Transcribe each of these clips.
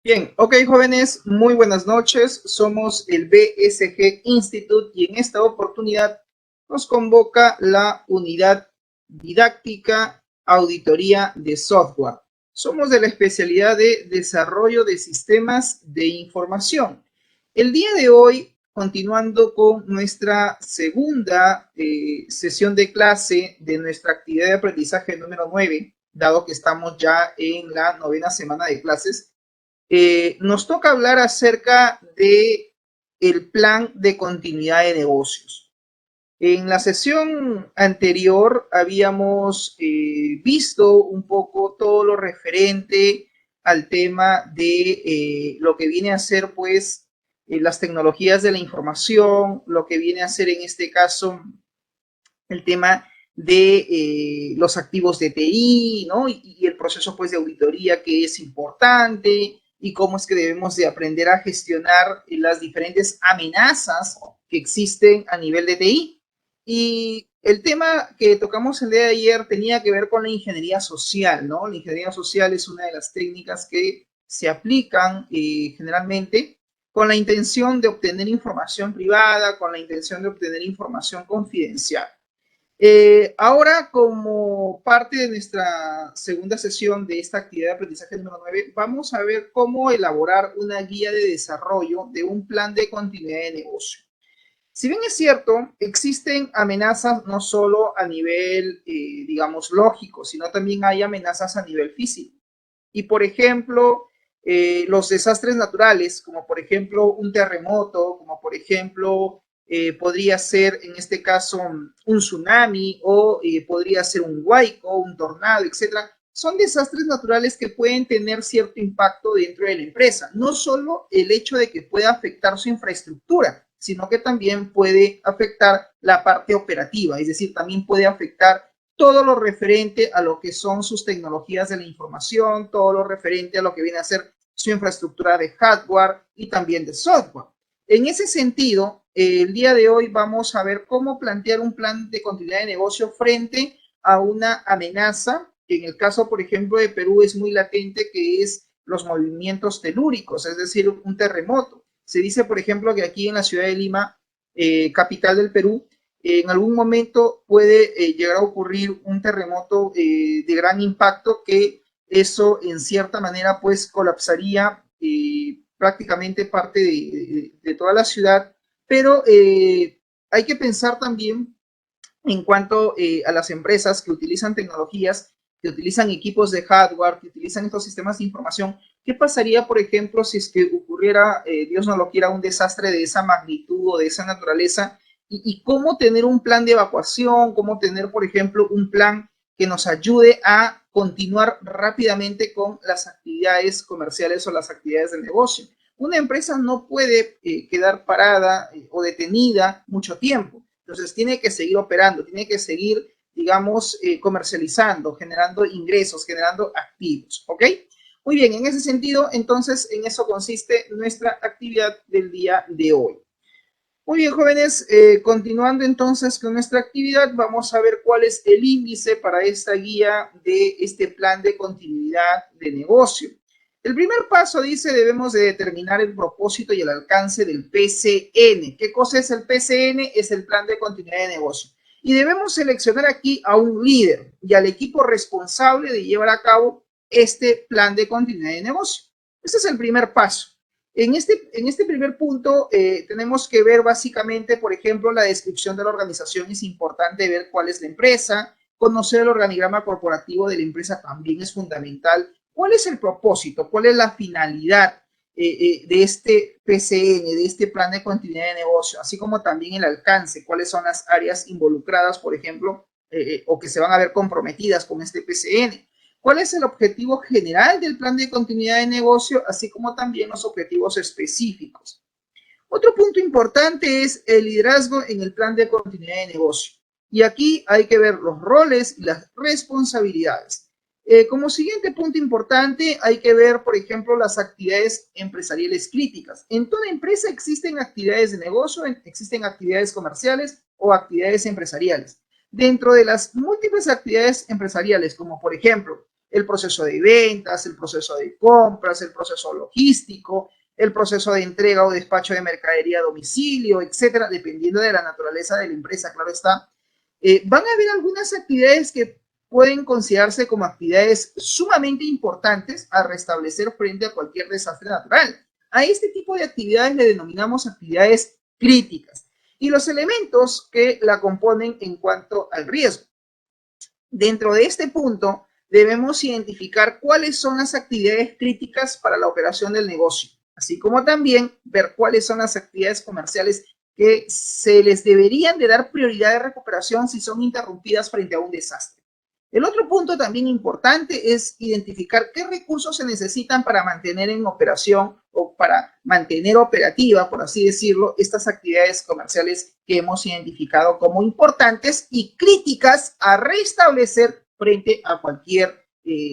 Bien, ok, jóvenes, muy buenas noches. Somos el BSG Institute y en esta oportunidad nos convoca la unidad didáctica Auditoría de Software. Somos de la especialidad de Desarrollo de Sistemas de Información. El día de hoy, continuando con nuestra segunda sesión de clase de nuestra actividad de aprendizaje número 9, dado que estamos ya en la 9ª semana de clases, nos toca hablar acerca de el plan de continuidad de negocios. En la sesión anterior habíamos visto un poco todo lo referente al tema de lo que viene a ser pues las tecnologías de la información, lo que viene a ser en este caso el tema de los activos de TI, ¿no? Y el proceso pues de auditoría que es importante y cómo es que debemos de aprender a gestionar las diferentes amenazas que existen a nivel de TI. Y el tema que tocamos el día de ayer tenía que ver con la ingeniería social, ¿no? La ingeniería social es una de las técnicas que se aplican generalmente con la intención de obtener información privada, con la intención de obtener información confidencial. Ahora, como parte de nuestra segunda sesión de esta actividad de aprendizaje número 9, vamos a ver cómo elaborar una guía de desarrollo de un plan de continuidad de negocio. Si bien es cierto, existen amenazas no solo a nivel, digamos, lógico, sino también hay amenazas a nivel físico. Y, por ejemplo, los desastres naturales, como por ejemplo un terremoto, como por ejemplo podría ser en este caso un tsunami o podría ser un huaico, un tornado, etcétera. Son desastres naturales que pueden tener cierto impacto dentro de la empresa. No solo el hecho de que pueda afectar su infraestructura, sino que también puede afectar la parte operativa, es decir, también puede afectar todo lo referente a lo que son sus tecnologías de la información, todo lo referente a lo que viene a ser su infraestructura de hardware y también de software. En ese sentido, el día de hoy vamos a ver cómo plantear un plan de continuidad de negocio frente a una amenaza, que en el caso, por ejemplo, de Perú es muy latente, que es los movimientos telúricos, es decir, un terremoto. Se dice, por ejemplo, que aquí en la ciudad de Lima, capital del Perú, en algún momento puede llegar a ocurrir un terremoto de gran impacto que eso en cierta manera pues colapsaría prácticamente parte de toda la ciudad, pero hay que pensar también en cuanto a las empresas que utilizan tecnologías, que utilizan equipos de hardware, que utilizan estos sistemas de información. ¿Qué pasaría, por ejemplo, si es que ocurriera, Dios no lo quiera, un desastre de esa magnitud o de esa naturaleza? Y cómo tener un plan de evacuación, cómo tener, por ejemplo, un plan que nos ayude a continuar rápidamente con las actividades comerciales o las actividades de negocio. Una empresa no puede quedar parada o detenida mucho tiempo. Entonces tiene que seguir operando, tiene que seguir, digamos, comercializando, generando ingresos, generando activos, ¿ok? Muy bien, en ese sentido, entonces, en eso consiste nuestra actividad del día de hoy. Muy bien, jóvenes, continuando entonces con nuestra actividad, vamos a ver cuál es el índice para esta guía de este plan de continuidad de negocio. El primer paso dice, debemos de determinar el propósito y el alcance del PCN. ¿Qué cosa es el PCN? Es el plan de continuidad de negocio. Y debemos seleccionar aquí a un líder y al equipo responsable de llevar a cabo este plan de continuidad de negocio. Este es el primer paso. En este primer punto tenemos que ver básicamente, por ejemplo, la descripción de la organización. Es importante ver cuál es la empresa, conocer el organigrama corporativo de la empresa también es fundamental. ¿Cuál es el propósito? ¿Cuál es la finalidad de este PCN, de este plan de continuidad de negocio? Así como también el alcance, cuáles son las áreas involucradas, por ejemplo, o que se van a ver comprometidas con este PCN. ¿Cuál es el objetivo general del plan de continuidad de negocio, así como también los objetivos específicos? Otro punto importante es el liderazgo en el plan de continuidad de negocio. Y aquí hay que ver los roles y las responsabilidades. Como siguiente punto importante, hay que ver, por ejemplo, las actividades empresariales críticas. En toda empresa existen actividades de negocio, existen actividades comerciales o actividades empresariales. Dentro de las múltiples actividades empresariales, como por ejemplo, el proceso de ventas, el proceso de compras, el proceso logístico, el proceso de entrega o despacho de mercadería a domicilio, etcétera, dependiendo de la naturaleza de la empresa, claro está. Van a haber algunas actividades que pueden considerarse como actividades sumamente importantes a restablecer frente a cualquier desastre natural. A este tipo de actividades le denominamos actividades críticas y los elementos que la componen en cuanto al riesgo. Dentro de este punto, debemos identificar cuáles son las actividades críticas para la operación del negocio, así como también ver cuáles son las actividades comerciales que se les deberían de dar prioridad de recuperación si son interrumpidas frente a un desastre. El otro punto también importante es identificar qué recursos se necesitan para mantener en operación o para mantener operativa, por así decirlo, estas actividades comerciales que hemos identificado como importantes y críticas a restablecer frente a cualquier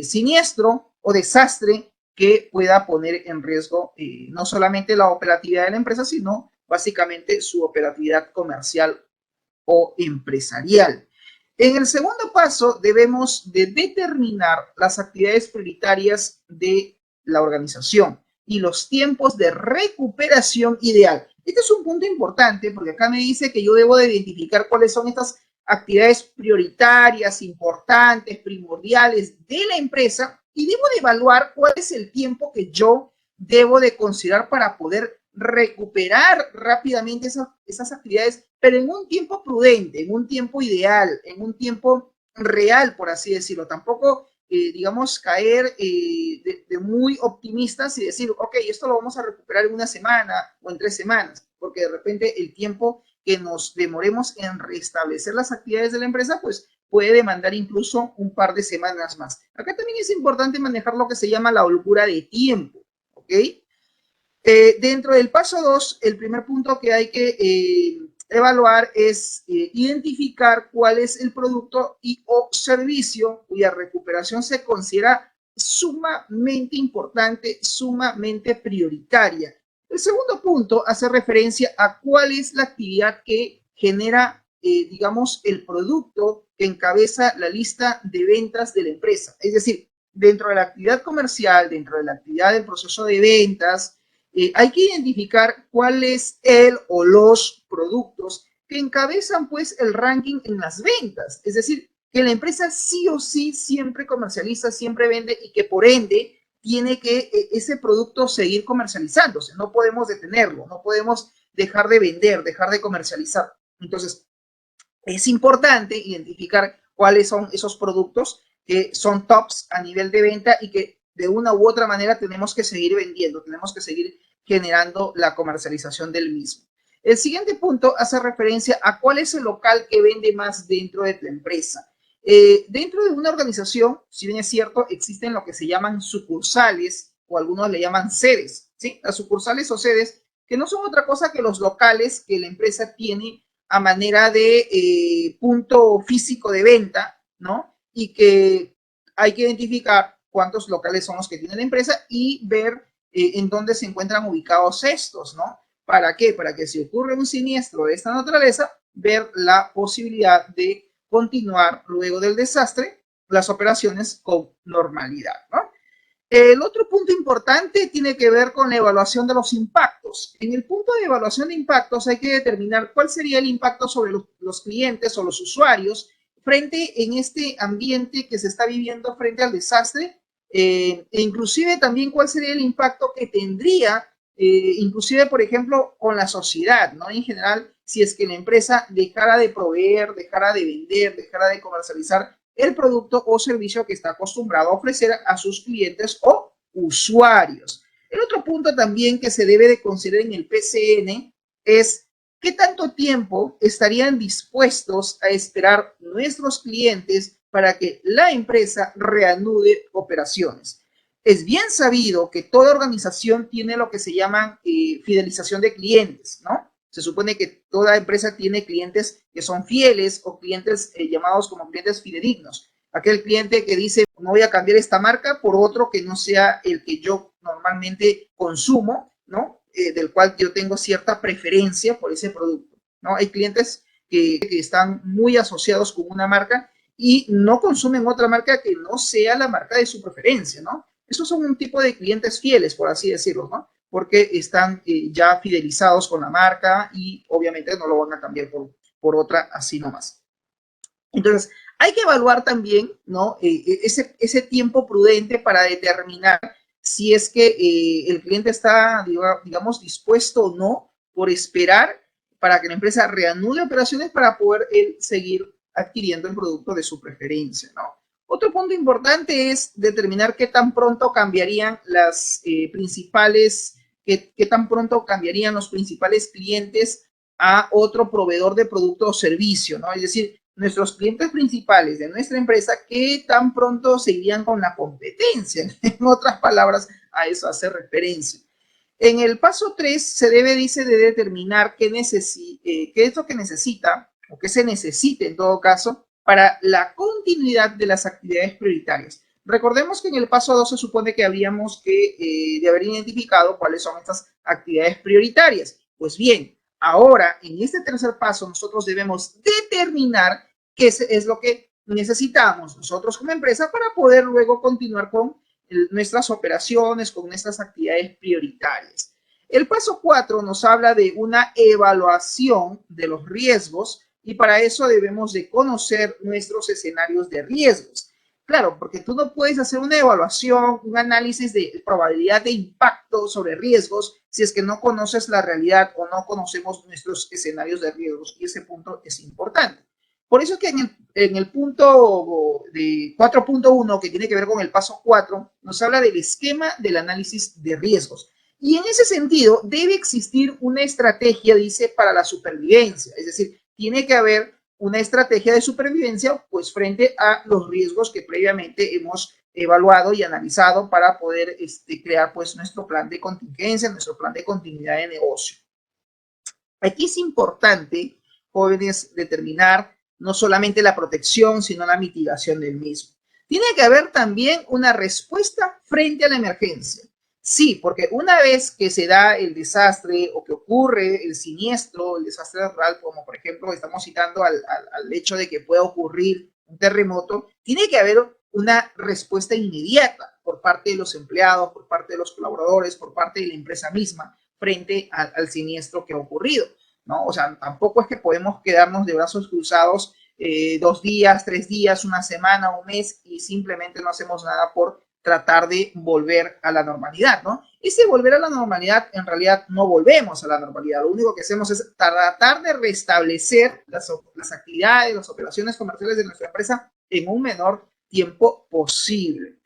siniestro o desastre que pueda poner en riesgo no solamente la operatividad de la empresa, sino básicamente su operatividad comercial o empresarial. En el segundo paso, debemos de determinar las actividades prioritarias de la organización y los tiempos de recuperación ideal. Este es un punto importante porque acá me dice que yo debo de identificar cuáles son estas actividades prioritarias, importantes, primordiales de la empresa y debo de evaluar cuál es el tiempo que yo debo de considerar para poder recuperar rápidamente esas actividades, pero en un tiempo prudente, en un tiempo ideal, en un tiempo real, por así decirlo. Tampoco, digamos, caer de muy optimistas y decir, ok, esto lo vamos a recuperar en una semana o en 3 semanas, porque de repente el tiempo que nos demoremos en restablecer las actividades de la empresa, pues puede demandar incluso un par de semanas más. Acá también es importante manejar lo que se llama la holgura de tiempo, ¿ok? Dentro del paso 2, el primer punto que hay que evaluar es identificar cuál es el producto y o servicio cuya recuperación se considera sumamente importante, sumamente prioritaria. El segundo punto hace referencia a cuál es la actividad que genera, digamos, el producto que encabeza la lista de ventas de la empresa. Es decir, dentro de la actividad comercial, dentro de la actividad del proceso de ventas, hay que identificar cuál es el o los productos que encabezan pues el ranking en las ventas. Es decir, que la empresa sí o sí siempre comercializa, siempre vende y que por ende tiene que ese producto seguir comercializándose. No podemos detenerlo, no podemos dejar de vender, dejar de comercializar. Entonces, es importante identificar cuáles son esos productos que son tops a nivel de venta y que de una u otra manera tenemos que seguir vendiendo, tenemos que seguir generando la comercialización del mismo. El siguiente punto hace referencia a cuál es el local que vende más dentro de tu empresa. Dentro de una organización, si bien es cierto, existen lo que se llaman sucursales o algunos le llaman sedes, ¿sí? Las sucursales o sedes que no son otra cosa que los locales que la empresa tiene a manera de punto físico de venta, ¿no? Y que hay que identificar cuántos locales son los que tiene la empresa y ver en dónde se encuentran ubicados estos, ¿no? ¿Para qué? Para que si ocurre un siniestro de esta naturaleza, ver la posibilidad de continuar luego del desastre las operaciones con normalidad, ¿no? El otro punto importante tiene que ver con la evaluación de los impactos. En el punto de evaluación de impactos hay que determinar cuál sería el impacto sobre los clientes o los usuarios frente en este ambiente que se está viviendo frente al desastre e inclusive también cuál sería el impacto que tendría inclusive, por ejemplo, con la sociedad, ¿no? En general, si es que la empresa dejara de proveer, dejara de vender, dejara de comercializar el producto o servicio que está acostumbrado a ofrecer a sus clientes o usuarios. El otro punto también que se debe de considerar en el PCN es qué tanto tiempo estarían dispuestos a esperar nuestros clientes para que la empresa reanude operaciones. Es bien sabido que toda organización tiene lo que se llama fidelización de clientes, ¿no? Se supone que toda empresa tiene clientes que son fieles o clientes llamados como clientes fidedignos. Aquel cliente que dice, no voy a cambiar esta marca por otro que no sea el que yo normalmente consumo, ¿no? Del cual yo tengo cierta preferencia por ese producto, ¿no? Hay clientes que están muy asociados con una marca y no consumen otra marca que no sea la marca de su preferencia, ¿no? Esos son un tipo de clientes fieles, por así decirlo, ¿no? Porque están ya fidelizados con la marca y obviamente no lo van a cambiar por otra así nomás. Entonces, hay que evaluar también, ¿no? Ese tiempo prudente para determinar si es que el cliente está, digamos, dispuesto o no por esperar para que la empresa reanude operaciones para poder él seguir adquiriendo el producto de su preferencia, ¿no? Otro punto importante es determinar qué tan pronto cambiarían las principales, qué tan pronto cambiarían los principales clientes a otro proveedor de producto o servicio, ¿no? Es decir, nuestros clientes principales de nuestra empresa, ¿qué tan pronto se irían con la competencia? En otras palabras, a eso hace referencia. En el paso 3 se debe, dice, de determinar qué es lo que necesita o qué se necesite en todo caso para la continuidad de las actividades prioritarias. Recordemos que en el paso 2 se supone que habríamos de haber identificado cuáles son estas actividades prioritarias. Pues bien, ahora en este tercer paso nosotros debemos determinar qué es lo que necesitamos nosotros como empresa para poder luego continuar con nuestras operaciones, con nuestras actividades prioritarias. El paso 4 nos habla de una evaluación de los riesgos y para eso debemos de conocer nuestros escenarios de riesgos. Claro, porque tú no puedes hacer una evaluación, un análisis de probabilidad de impacto sobre riesgos si es que no conoces la realidad o no conocemos nuestros escenarios de riesgos, y ese punto es importante. Por eso es que en el punto de 4.1, que tiene que ver con el paso 4, nos habla del esquema del análisis de riesgos. Y en ese sentido, debe existir una estrategia, dice, para la supervivencia. Es decir, tiene que haber una estrategia de supervivencia, pues, frente a los riesgos que previamente hemos evaluado y analizado para poder crear, pues, nuestro plan de contingencia, nuestro plan de continuidad de negocio. Aquí es importante, jóvenes, determinar no solamente la protección, sino la mitigación del mismo. Tiene que haber también una respuesta frente a la emergencia. Sí, porque una vez que se da el desastre o que ocurre el siniestro, el desastre natural, como por ejemplo estamos citando al hecho de que pueda ocurrir un terremoto, tiene que haber una respuesta inmediata por parte de los empleados, por parte de los colaboradores, por parte de la empresa misma, frente al siniestro que ha ocurrido, ¿no? O sea, tampoco es que podemos quedarnos de brazos cruzados 2 días, 3 días, una semana, un mes y simplemente no hacemos nada por tratar de volver a la normalidad, ¿no? Ese volver a la normalidad, en realidad no volvemos a la normalidad, lo único que hacemos es tratar de restablecer las actividades, las operaciones comerciales de nuestra empresa en un menor tiempo posible.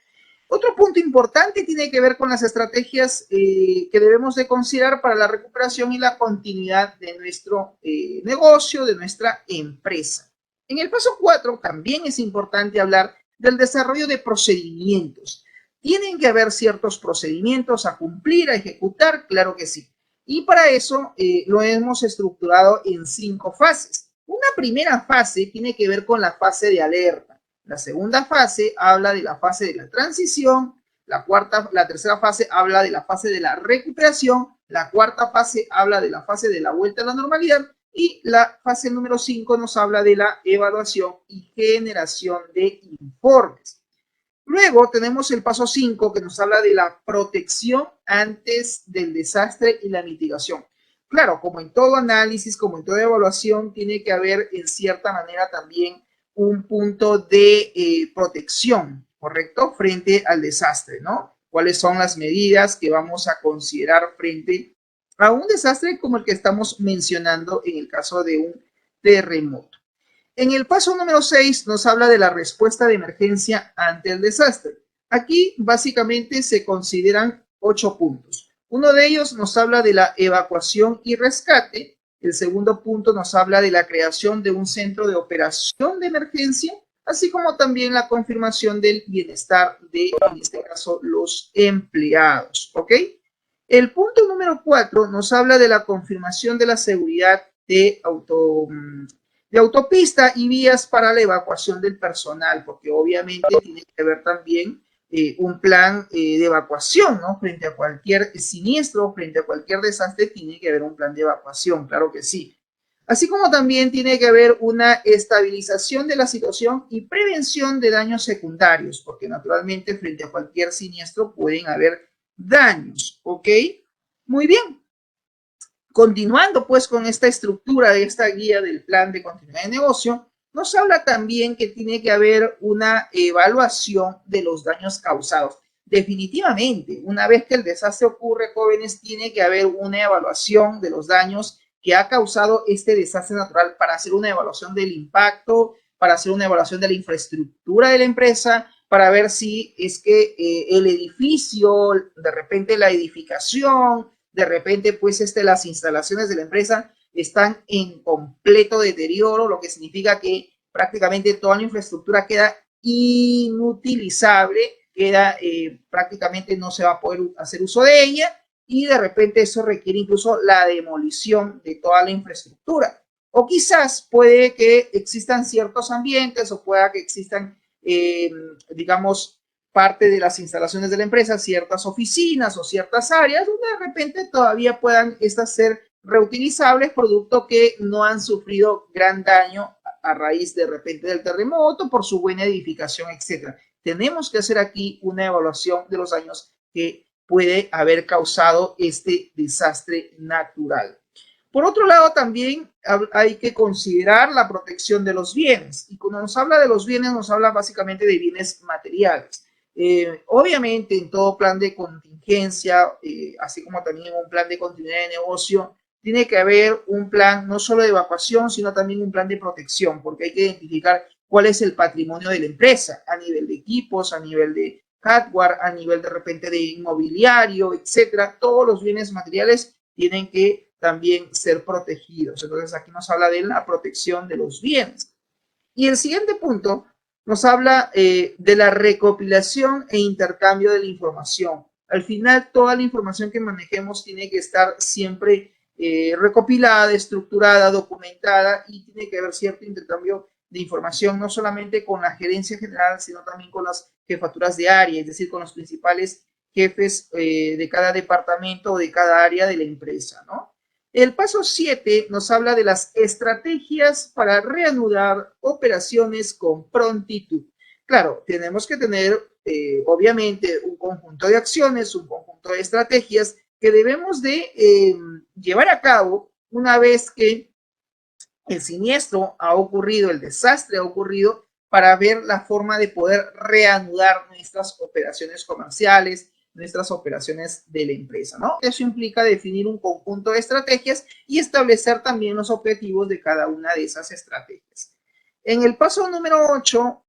Otro punto importante tiene que ver con las estrategias que debemos de considerar para la recuperación y la continuidad de nuestro negocio, de nuestra empresa. En el paso 4 también es importante hablar del desarrollo de procedimientos. ¿Tienen que haber ciertos procedimientos a cumplir, a ejecutar? Claro que sí. Y para eso lo hemos estructurado en 5 fases. Una primera fase tiene que ver con la fase de alerta. La segunda fase habla de la fase de la transición. La tercera fase habla de la fase de la recuperación. La cuarta fase habla de la fase de la vuelta a la normalidad. Y la fase número 5 nos habla de la evaluación y generación de informes. Luego tenemos el paso 5 que nos habla de la protección antes del desastre y la mitigación. Claro, como en todo análisis, como en toda evaluación, tiene que haber en cierta manera también un punto de protección, ¿correcto? Frente al desastre, ¿no? ¿Cuáles son las medidas que vamos a considerar frente a un desastre como el que estamos mencionando en el caso de un terremoto? En el paso número 6 nos habla de la respuesta de emergencia ante el desastre. Aquí básicamente se consideran 8 puntos. Uno de ellos nos habla de la evacuación y rescate. El segundo punto nos habla de la creación de un centro de operación de emergencia, así como también la confirmación del bienestar de, en este caso, los empleados. ¿Ok? El punto número 4 nos habla de la confirmación de la seguridad de autopista y vías para la evacuación del personal, porque obviamente tiene que haber también un plan de evacuación, ¿no? Frente a cualquier siniestro, frente a cualquier desastre, tiene que haber un plan de evacuación, claro que sí. Así como también tiene que haber una estabilización de la situación y prevención de daños secundarios, porque naturalmente frente a cualquier siniestro pueden haber daños, ¿ok? Muy bien. Continuando pues con esta estructura de esta guía del plan de continuidad de negocio, nos habla también que tiene que haber una evaluación de los daños causados. Definitivamente, una vez que el desastre ocurre, jóvenes, tiene que haber una evaluación de los daños que ha causado este desastre natural para hacer una evaluación del impacto, para hacer una evaluación de la infraestructura de la empresa, para ver si es que el edificio, de repente la edificación, de repente pues las instalaciones de la empresa están en completo deterioro, lo que significa que prácticamente toda la infraestructura queda inutilizable, queda prácticamente no se va a poder hacer uso de ella y de repente eso requiere incluso la demolición de toda la infraestructura. O quizás puede que existan ciertos ambientes o pueda que existan, digamos, parte de las instalaciones de la empresa, ciertas oficinas o ciertas áreas donde de repente todavía puedan estas ser reutilizables, producto que no han sufrido gran daño a raíz de repente del terremoto por su buena edificación, etcétera. Tenemos que hacer aquí una evaluación de los daños que puede haber causado este desastre natural. Por otro lado, también hay que considerar la protección de los bienes. Y cuando nos habla de los bienes, nos habla básicamente de bienes materiales. Obviamente, en todo plan de contingencia, así como también en un plan de continuidad de negocio, tiene que haber un plan no solo de evacuación, sino también un plan de protección, porque hay que identificar cuál es el patrimonio de la empresa a nivel de equipos, a nivel de hardware, a nivel de repente de inmobiliario, etcétera. Todos los bienes materiales tienen que también ser protegidos. Entonces, aquí nos habla de la protección de los bienes. Y el siguiente punto nos habla de la recopilación e intercambio de la información. Al final, toda la información que manejemos tiene que estar siempre recopilada, estructurada, documentada y tiene que haber cierto intercambio de información, no solamente con la gerencia general, sino también con las jefaturas de área, es decir, con los principales jefes de cada departamento o de cada área de la empresa, ¿no? El paso 7 nos habla de las estrategias para reanudar operaciones con prontitud. Claro, tenemos que tener, obviamente, un conjunto de acciones, un conjunto de estrategias que debemos de llevar a cabo una vez que el siniestro ha ocurrido, el desastre ha ocurrido, para ver la forma de poder reanudar nuestras operaciones comerciales, nuestras operaciones de la empresa, ¿no? Eso implica definir un conjunto de estrategias y establecer también los objetivos de cada una de esas estrategias. En el paso número 8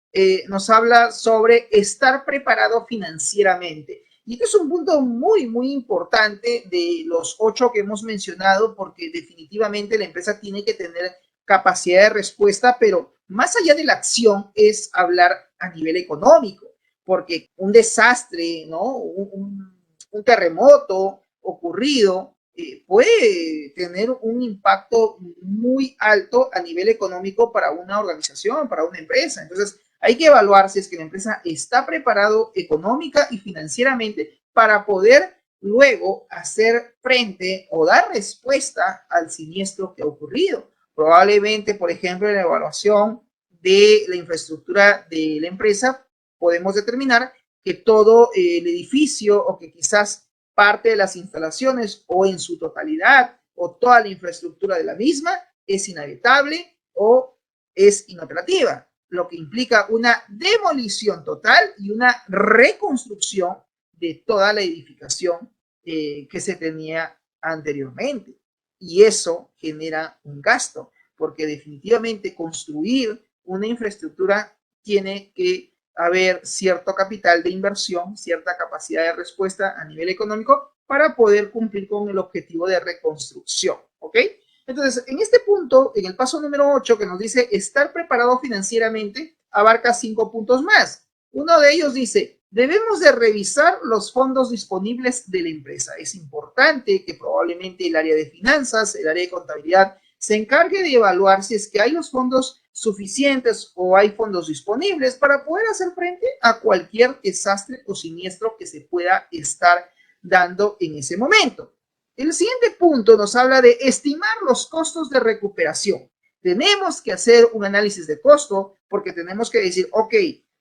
nos habla sobre estar preparado financieramente. Y este es un punto muy, muy importante de los 8 que hemos mencionado, porque definitivamente la empresa tiene que tener capacidad de respuesta, pero más allá de la acción es hablar a nivel económico, porque un desastre, ¿no? Un terremoto ocurrido puede tener un impacto muy alto a nivel económico para una organización, para una empresa. Entonces, hay que evaluar si es que la empresa está preparado económica y financieramente para poder luego hacer frente o dar respuesta al siniestro que ha ocurrido. Probablemente, por ejemplo, en la evaluación de la infraestructura de la empresa, podemos determinar que todo el edificio o que quizás parte de las instalaciones o en su totalidad o toda la infraestructura de la misma es inhabitable o es inoperativa, lo que implica una demolición total y una reconstrucción de toda la edificación que se tenía anteriormente. Y eso genera un gasto, porque definitivamente construir una infraestructura tiene que haber cierto capital de inversión, cierta capacidad de respuesta a nivel económico para poder cumplir con el objetivo de reconstrucción, ¿ok? Entonces, en este punto, en el paso número 8, que nos dice estar preparado financieramente, abarca 5 puntos más. Uno de ellos dice, debemos de revisar los fondos disponibles de la empresa. Es importante que probablemente el área de finanzas, el área de contabilidad, se encargue de evaluar si es que hay los fondos suficientes o hay fondos disponibles para poder hacer frente a cualquier desastre o siniestro que se pueda estar dando en ese momento. El siguiente punto nos habla de estimar los costos de recuperación. Tenemos que hacer un análisis de costo porque tenemos que decir, ok,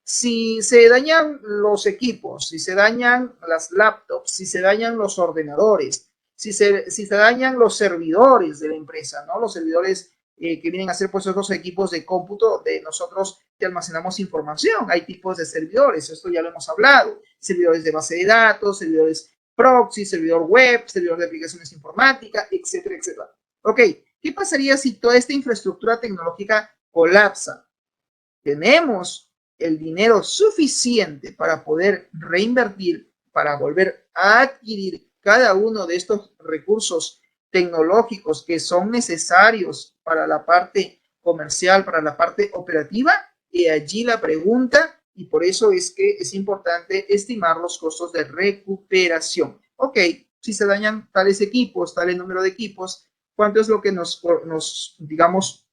si se dañan los equipos, si se dañan las laptops, si se dañan los ordenadores, si se dañan los servidores de la empresa, ¿no? Los servidores que vienen a ser pues esos equipos de cómputo donde nosotros te almacenamos información. Hay tipos de servidores, esto ya lo hemos hablado, servidores de base de datos, servidores proxy, servidor web, servidor de aplicaciones informáticas, etcétera, etcétera. Ok, ¿qué pasaría si toda esta infraestructura tecnológica colapsa? Tenemos el dinero suficiente para poder reinvertir, para volver a adquirir cada uno de estos recursos tecnológicos que son necesarios para la parte comercial, para la parte operativa. Y allí la pregunta, y por eso es que es importante estimar los costos de recuperación. Ok, si se dañan tales equipos, tal número de equipos, ¿cuánto es lo que nos digamos,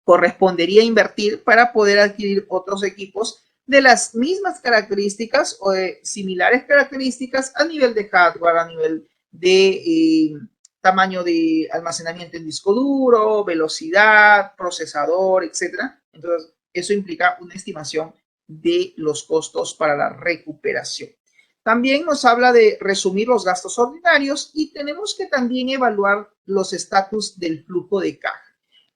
correspondería invertir para poder adquirir otros equipos de las mismas características o de similares características a nivel de hardware, a nivel de tamaño de almacenamiento en disco duro, velocidad, procesador, etcétera? Entonces, eso implica una estimación de los costos para la recuperación. También nos habla de resumir los gastos ordinarios y tenemos que también evaluar los estatus del flujo de caja.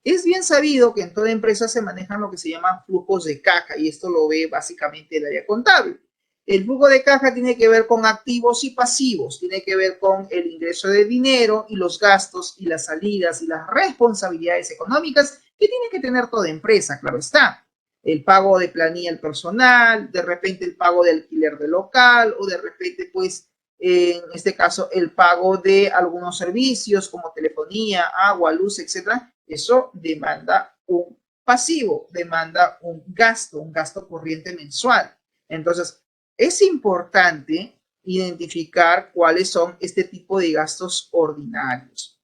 Es bien sabido que en toda empresa se manejan lo que se llaman flujos de caja y esto lo ve básicamente el área contable. El flujo de caja tiene que ver con activos y pasivos, tiene que ver con el ingreso de dinero y los gastos y las salidas y las responsabilidades económicas que tiene que tener toda empresa, claro está. El pago de planilla al personal, de repente el pago de alquiler de local o de repente pues en este caso el pago de algunos servicios como telefonía, agua, luz, etcétera. Eso demanda un pasivo, demanda un gasto corriente mensual. Entonces, es importante identificar cuáles son este tipo de gastos ordinarios.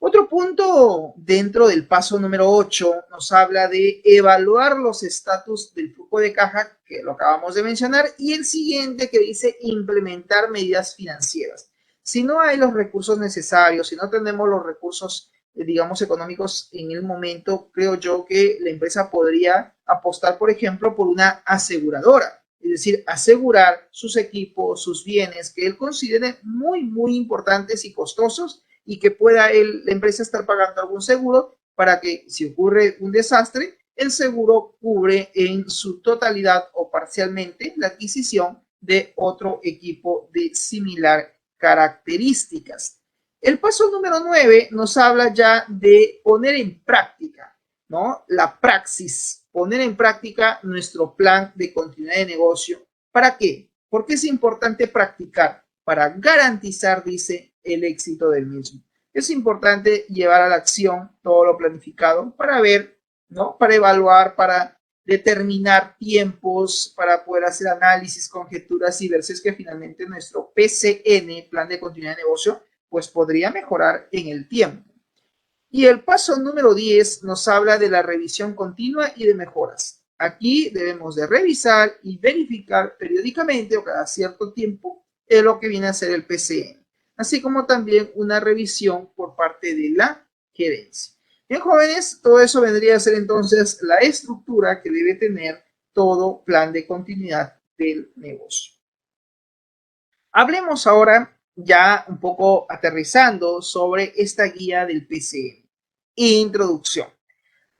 Otro punto dentro del paso número 8 nos habla de evaluar los estatus del flujo de caja, que lo acabamos de mencionar, y el siguiente que dice implementar medidas financieras. Si no hay los recursos necesarios, si no tenemos los recursos, digamos, económicos en el momento, creo yo que la empresa podría apostar, por ejemplo, por una aseguradora, es decir, asegurar sus equipos, sus bienes que él considere muy, muy importantes y costosos y que pueda la empresa estar pagando algún seguro para que si ocurre un desastre, el seguro cubre en su totalidad o parcialmente la adquisición de otro equipo de similar características. El paso número 9 nos habla ya de poner en práctica, ¿no? La praxis, poner en práctica nuestro plan de continuidad de negocio. ¿Para qué? Porque es importante practicar para garantizar, dice, el éxito del mismo. Es importante llevar a la acción todo lo planificado para ver, ¿no? Para evaluar, para determinar tiempos, para poder hacer análisis, conjeturas y ver si es que finalmente nuestro PCN, plan de continuidad de negocio, pues podría mejorar en el tiempo. Y el paso número 10 nos habla de la revisión continua y de mejoras. Aquí debemos de revisar y verificar periódicamente o cada cierto tiempo lo que viene a ser el PCN, así como también una revisión por parte de la gerencia. Bien, jóvenes, todo eso vendría a ser entonces la estructura que debe tener todo plan de continuidad del negocio. Hablemos ahora ya un poco aterrizando sobre esta guía del PCN. Introducción.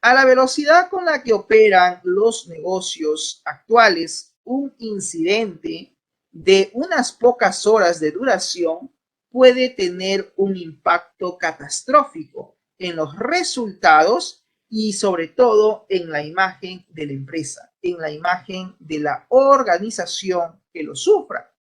A la velocidad con la que operan los negocios actuales, un incidente de unas pocas horas de duración puede tener un impacto catastrófico en los resultados y sobre todo en la imagen de la empresa, en la imagen de la organización que lo sufra.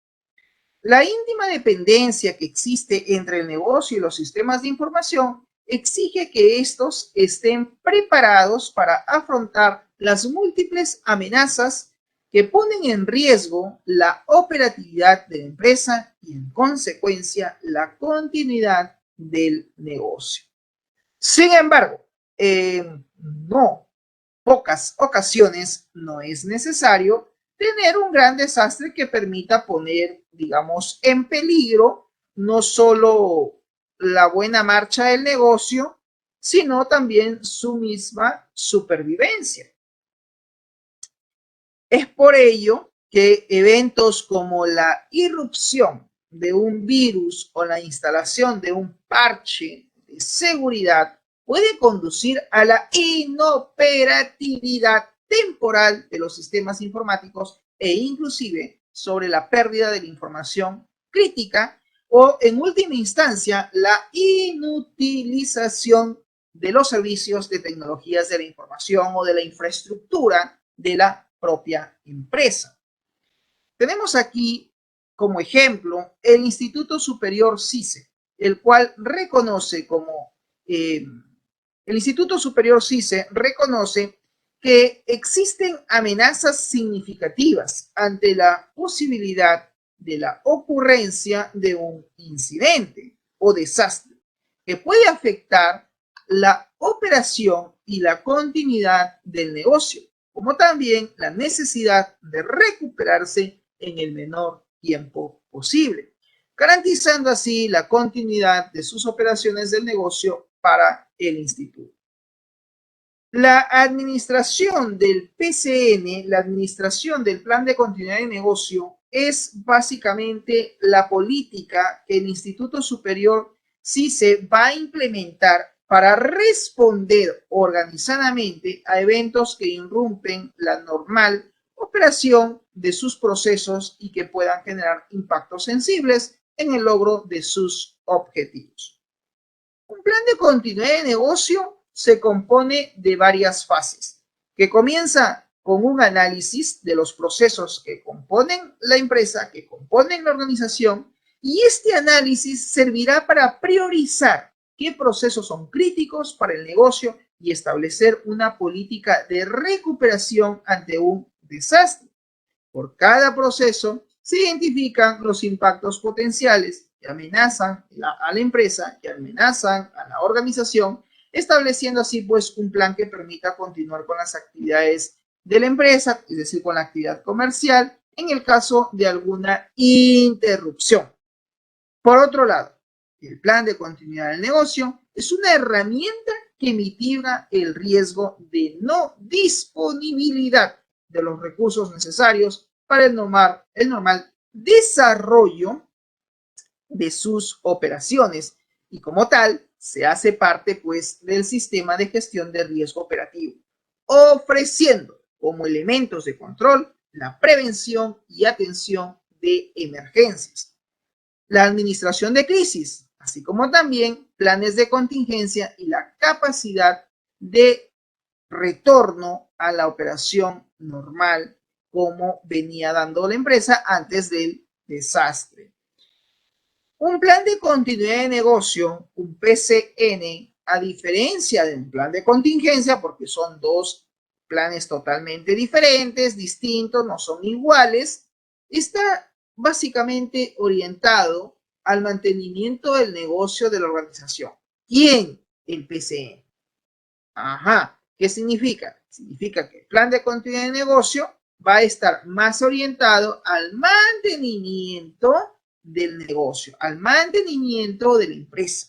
La íntima dependencia que existe entre el negocio y los sistemas de información exige que estos estén preparados para afrontar las múltiples amenazas que ponen en riesgo la operatividad de la empresa y en consecuencia la continuidad del negocio. Sin embargo, no, pocas ocasiones no es necesario tener un gran desastre que permita poner, digamos, en peligro no solo la buena marcha del negocio, sino también su misma supervivencia. Es por ello que eventos como la irrupción de un virus o la instalación de un parche de seguridad puede conducir a la inoperatividad temporal de los sistemas informáticos e inclusive sobre la pérdida de la información crítica o, en última instancia, la inutilización de los servicios de tecnologías de la información o de la infraestructura de la propia empresa. Tenemos aquí como ejemplo el Instituto Superior CICE, el cual reconoce el Instituto Superior CICE reconoce que existen amenazas significativas ante la posibilidad de la ocurrencia de un incidente o desastre que puede afectar la operación y la continuidad del negocio, como también la necesidad de recuperarse en el menor tiempo posible, garantizando así la continuidad de sus operaciones del negocio para el instituto. La administración del PCN, la administración del Plan de Continuidad de Negocio, es básicamente la política que el Instituto Superior CICE va a implementar para responder organizadamente a eventos que irrumpen la normal operación de sus procesos y que puedan generar impactos sensibles en el logro de sus objetivos. Un plan de continuidad de negocio se compone de varias fases, que comienza con un análisis de los procesos que componen la empresa, que componen la organización, y este análisis servirá para priorizar qué procesos son críticos para el negocio y establecer una política de recuperación ante un desastre. Por cada proceso se identifican los impactos potenciales que amenazan a la empresa, que amenazan a la organización, estableciendo así pues un plan que permita continuar con las actividades de la empresa, es decir, con la actividad comercial, en el caso de alguna interrupción. Por otro lado, el plan de continuidad del negocio es una herramienta que mitiga el riesgo de no disponibilidad de los recursos necesarios para el normal desarrollo de sus operaciones y como tal se hace parte pues del sistema de gestión de riesgo operativo, ofreciendo como elementos de control la prevención y atención de emergencias, la administración de crisis, así como también planes de contingencia y la capacidad de retorno a la operación normal como venía dando la empresa antes del desastre. Un plan de continuidad de negocio, un PCN, a diferencia de un plan de contingencia, porque son dos planes totalmente diferentes, distintos, no son iguales, está básicamente orientado al mantenimiento del negocio de la organización. ¿Quién? El PCN. Ajá. ¿Qué significa? Significa que el plan de continuidad de negocio va a estar más orientado al mantenimiento del negocio, al mantenimiento de la empresa,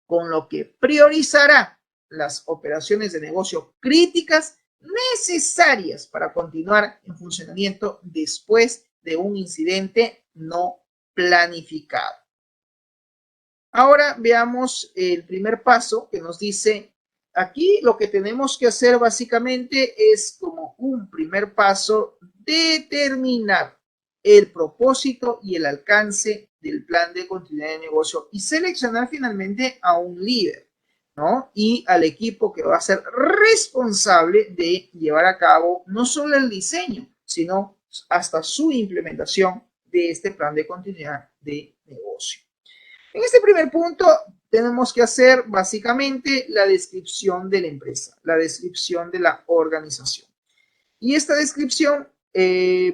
con lo que priorizará las operaciones de negocio críticas necesarias para continuar en funcionamiento después de un incidente no planificado. Ahora veamos el primer paso que nos dice, aquí lo que tenemos que hacer básicamente es como un primer paso determinar el propósito y el alcance del plan de continuidad de negocio y seleccionar finalmente a un líder, ¿no? Y al equipo que va a ser responsable de llevar a cabo no solo el diseño, sino hasta su implementación de este plan de continuidad de negocio. En este primer punto tenemos que hacer básicamente la descripción de la empresa, la descripción de la organización. Y esta descripción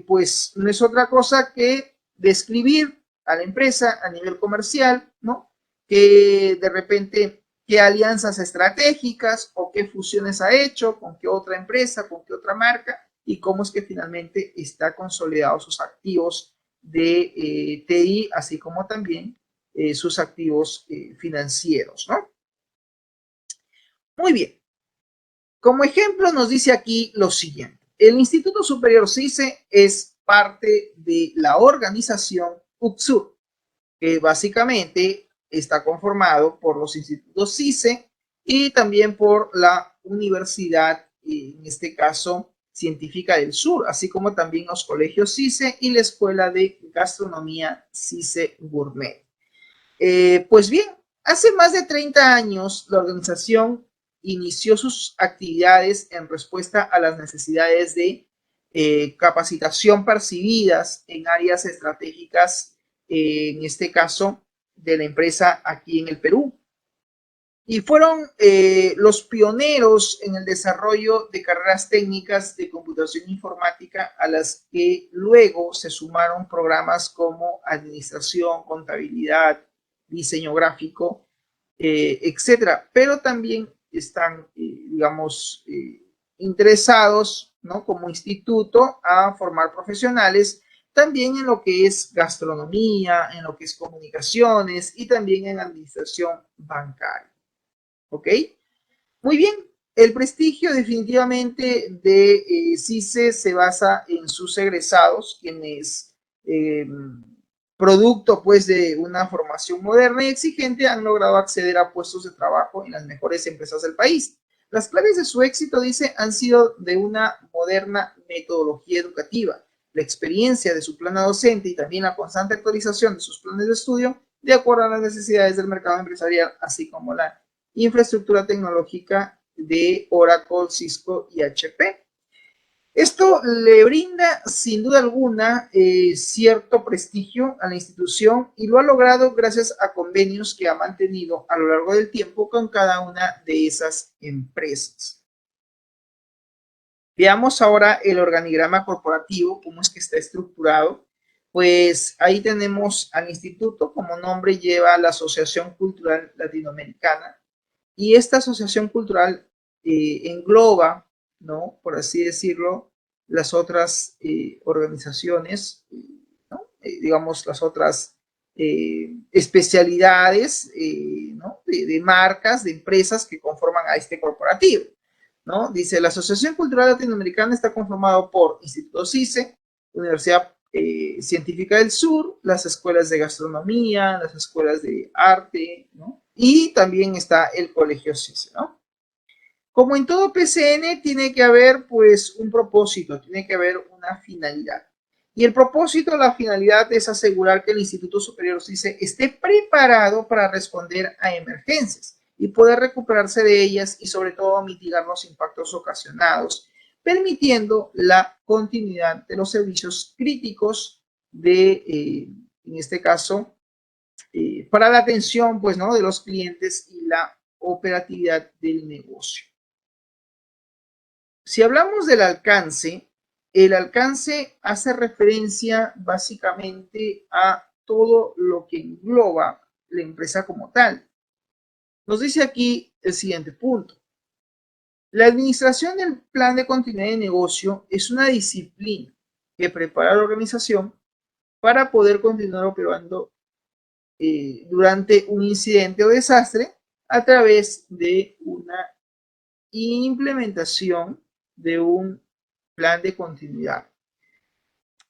pues no es otra cosa que describir a la empresa a nivel comercial, ¿no? Que de repente qué alianzas estratégicas o qué fusiones ha hecho, con qué otra empresa, con qué otra marca y cómo es que finalmente está consolidado sus activos de TI, así como también sus activos financieros, ¿no? Muy bien. Como ejemplo nos dice aquí lo siguiente. El Instituto Superior CICE es parte de la organización UCSUR, que básicamente está conformado por los institutos CICE y también por la Universidad, en este caso, Científica del Sur, así como también los colegios CICE y la Escuela de Gastronomía CICE Gourmet. Pues bien, hace más de 30 años la organización inició sus actividades en respuesta a las necesidades de capacitación percibidas en áreas estratégicas, en este caso de la empresa aquí en el Perú. Y fueron los pioneros en el desarrollo de carreras técnicas de computación informática a las que luego se sumaron programas como administración, contabilidad, diseño gráfico, etcétera. Pero también están, digamos, interesados, ¿no? Como instituto a formar profesionales también en lo que es gastronomía, en lo que es comunicaciones y también en administración bancaria. ¿Ok? Muy bien. El prestigio definitivamente de CICE se basa en sus egresados, quienes producto pues de una formación moderna y exigente han logrado acceder a puestos de trabajo en las mejores empresas del país. Las claves de su éxito, dice, han sido de una moderna metodología educativa, la experiencia de su plan docente y también la constante actualización de sus planes de estudio de acuerdo a las necesidades del mercado empresarial, así como la infraestructura tecnológica de Oracle, Cisco y HP. Esto le brinda sin duda alguna cierto prestigio a la institución y lo ha logrado gracias a convenios que ha mantenido a lo largo del tiempo con cada una de esas empresas. Veamos ahora el organigrama corporativo, cómo es que está estructurado. Pues ahí tenemos al instituto, como nombre lleva la Asociación Cultural Latinoamericana, y esta asociación cultural engloba, ¿no? Por así decirlo, las otras organizaciones, ¿no? Digamos, las otras especialidades, ¿no? De marcas, de empresas que conforman a este corporativo, ¿no? Dice, la Asociación Cultural Latinoamericana está conformada por Instituto CICE, Universidad Científica del Sur, las escuelas de gastronomía, las escuelas de arte, ¿no? Y también está el Colegio CICE, ¿no? Como en todo PCN, tiene que haber pues un propósito, tiene que haber una finalidad. Y el propósito, la finalidad es asegurar que el Instituto Superior CICE esté preparado para responder a emergencias y poder recuperarse de ellas y sobre todo mitigar los impactos ocasionados, permitiendo la continuidad de los servicios críticos de, en este caso, para la atención pues, ¿no? de los clientes y la operatividad del negocio. Si hablamos del alcance, el alcance hace referencia básicamente a todo lo que engloba la empresa como tal. Nos dice aquí el siguiente punto. La administración del plan de continuidad de negocio es una disciplina que prepara a la organización para poder continuar operando durante un incidente o desastre a través de una implementación de un plan de continuidad,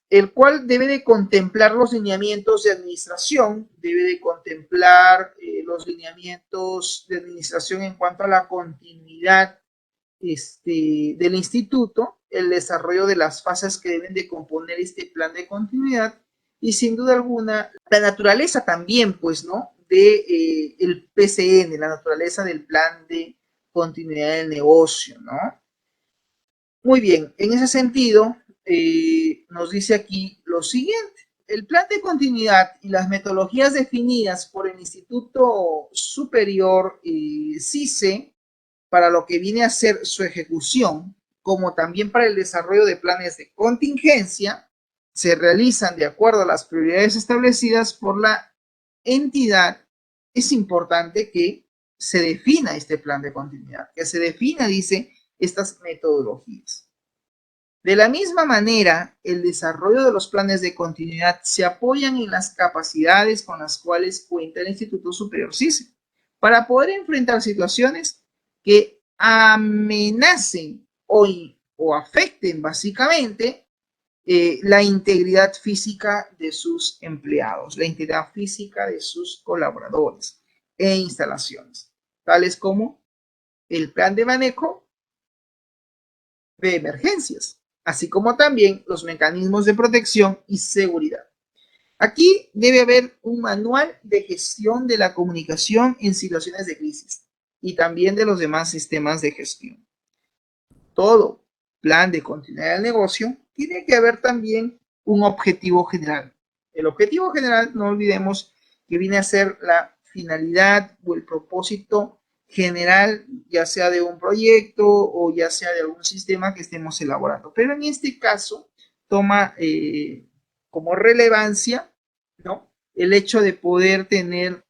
el cual debe de contemplar los lineamientos de administración, debe de contemplar los lineamientos de administración en cuanto a la continuidad del instituto, el desarrollo de las fases que deben de componer este plan de continuidad y sin duda alguna la naturaleza también, pues, ¿no? De el PCN, la naturaleza del plan de continuidad del negocio, ¿no? Muy bien, en ese sentido, nos dice aquí lo siguiente. El plan de continuidad y las metodologías definidas por el Instituto Superior CICE para lo que viene a ser su ejecución, como también para el desarrollo de planes de contingencia, se realizan de acuerdo a las prioridades establecidas por la entidad. Es importante que se defina este plan de continuidad, que se defina, dice, estas metodologías. De la misma manera, el desarrollo de los planes de continuidad se apoyan en las capacidades con las cuales cuenta el Instituto Superior CICE para poder enfrentar situaciones que amenacen o afecten básicamente la integridad física de sus empleados, la integridad física de sus colaboradores e instalaciones, tales como el plan de manejo de emergencias, así como también los mecanismos de protección y seguridad. Aquí debe haber un manual de gestión de la comunicación en situaciones de crisis y también de los demás sistemas de gestión. Todo plan de continuidad del negocio tiene que haber también un objetivo general. El objetivo general, no olvidemos que viene a ser la finalidad o el propósito general, ya sea de un proyecto o ya sea de algún sistema que estemos elaborando. Pero en este caso toma como relevancia, ¿no?, el hecho de poder tener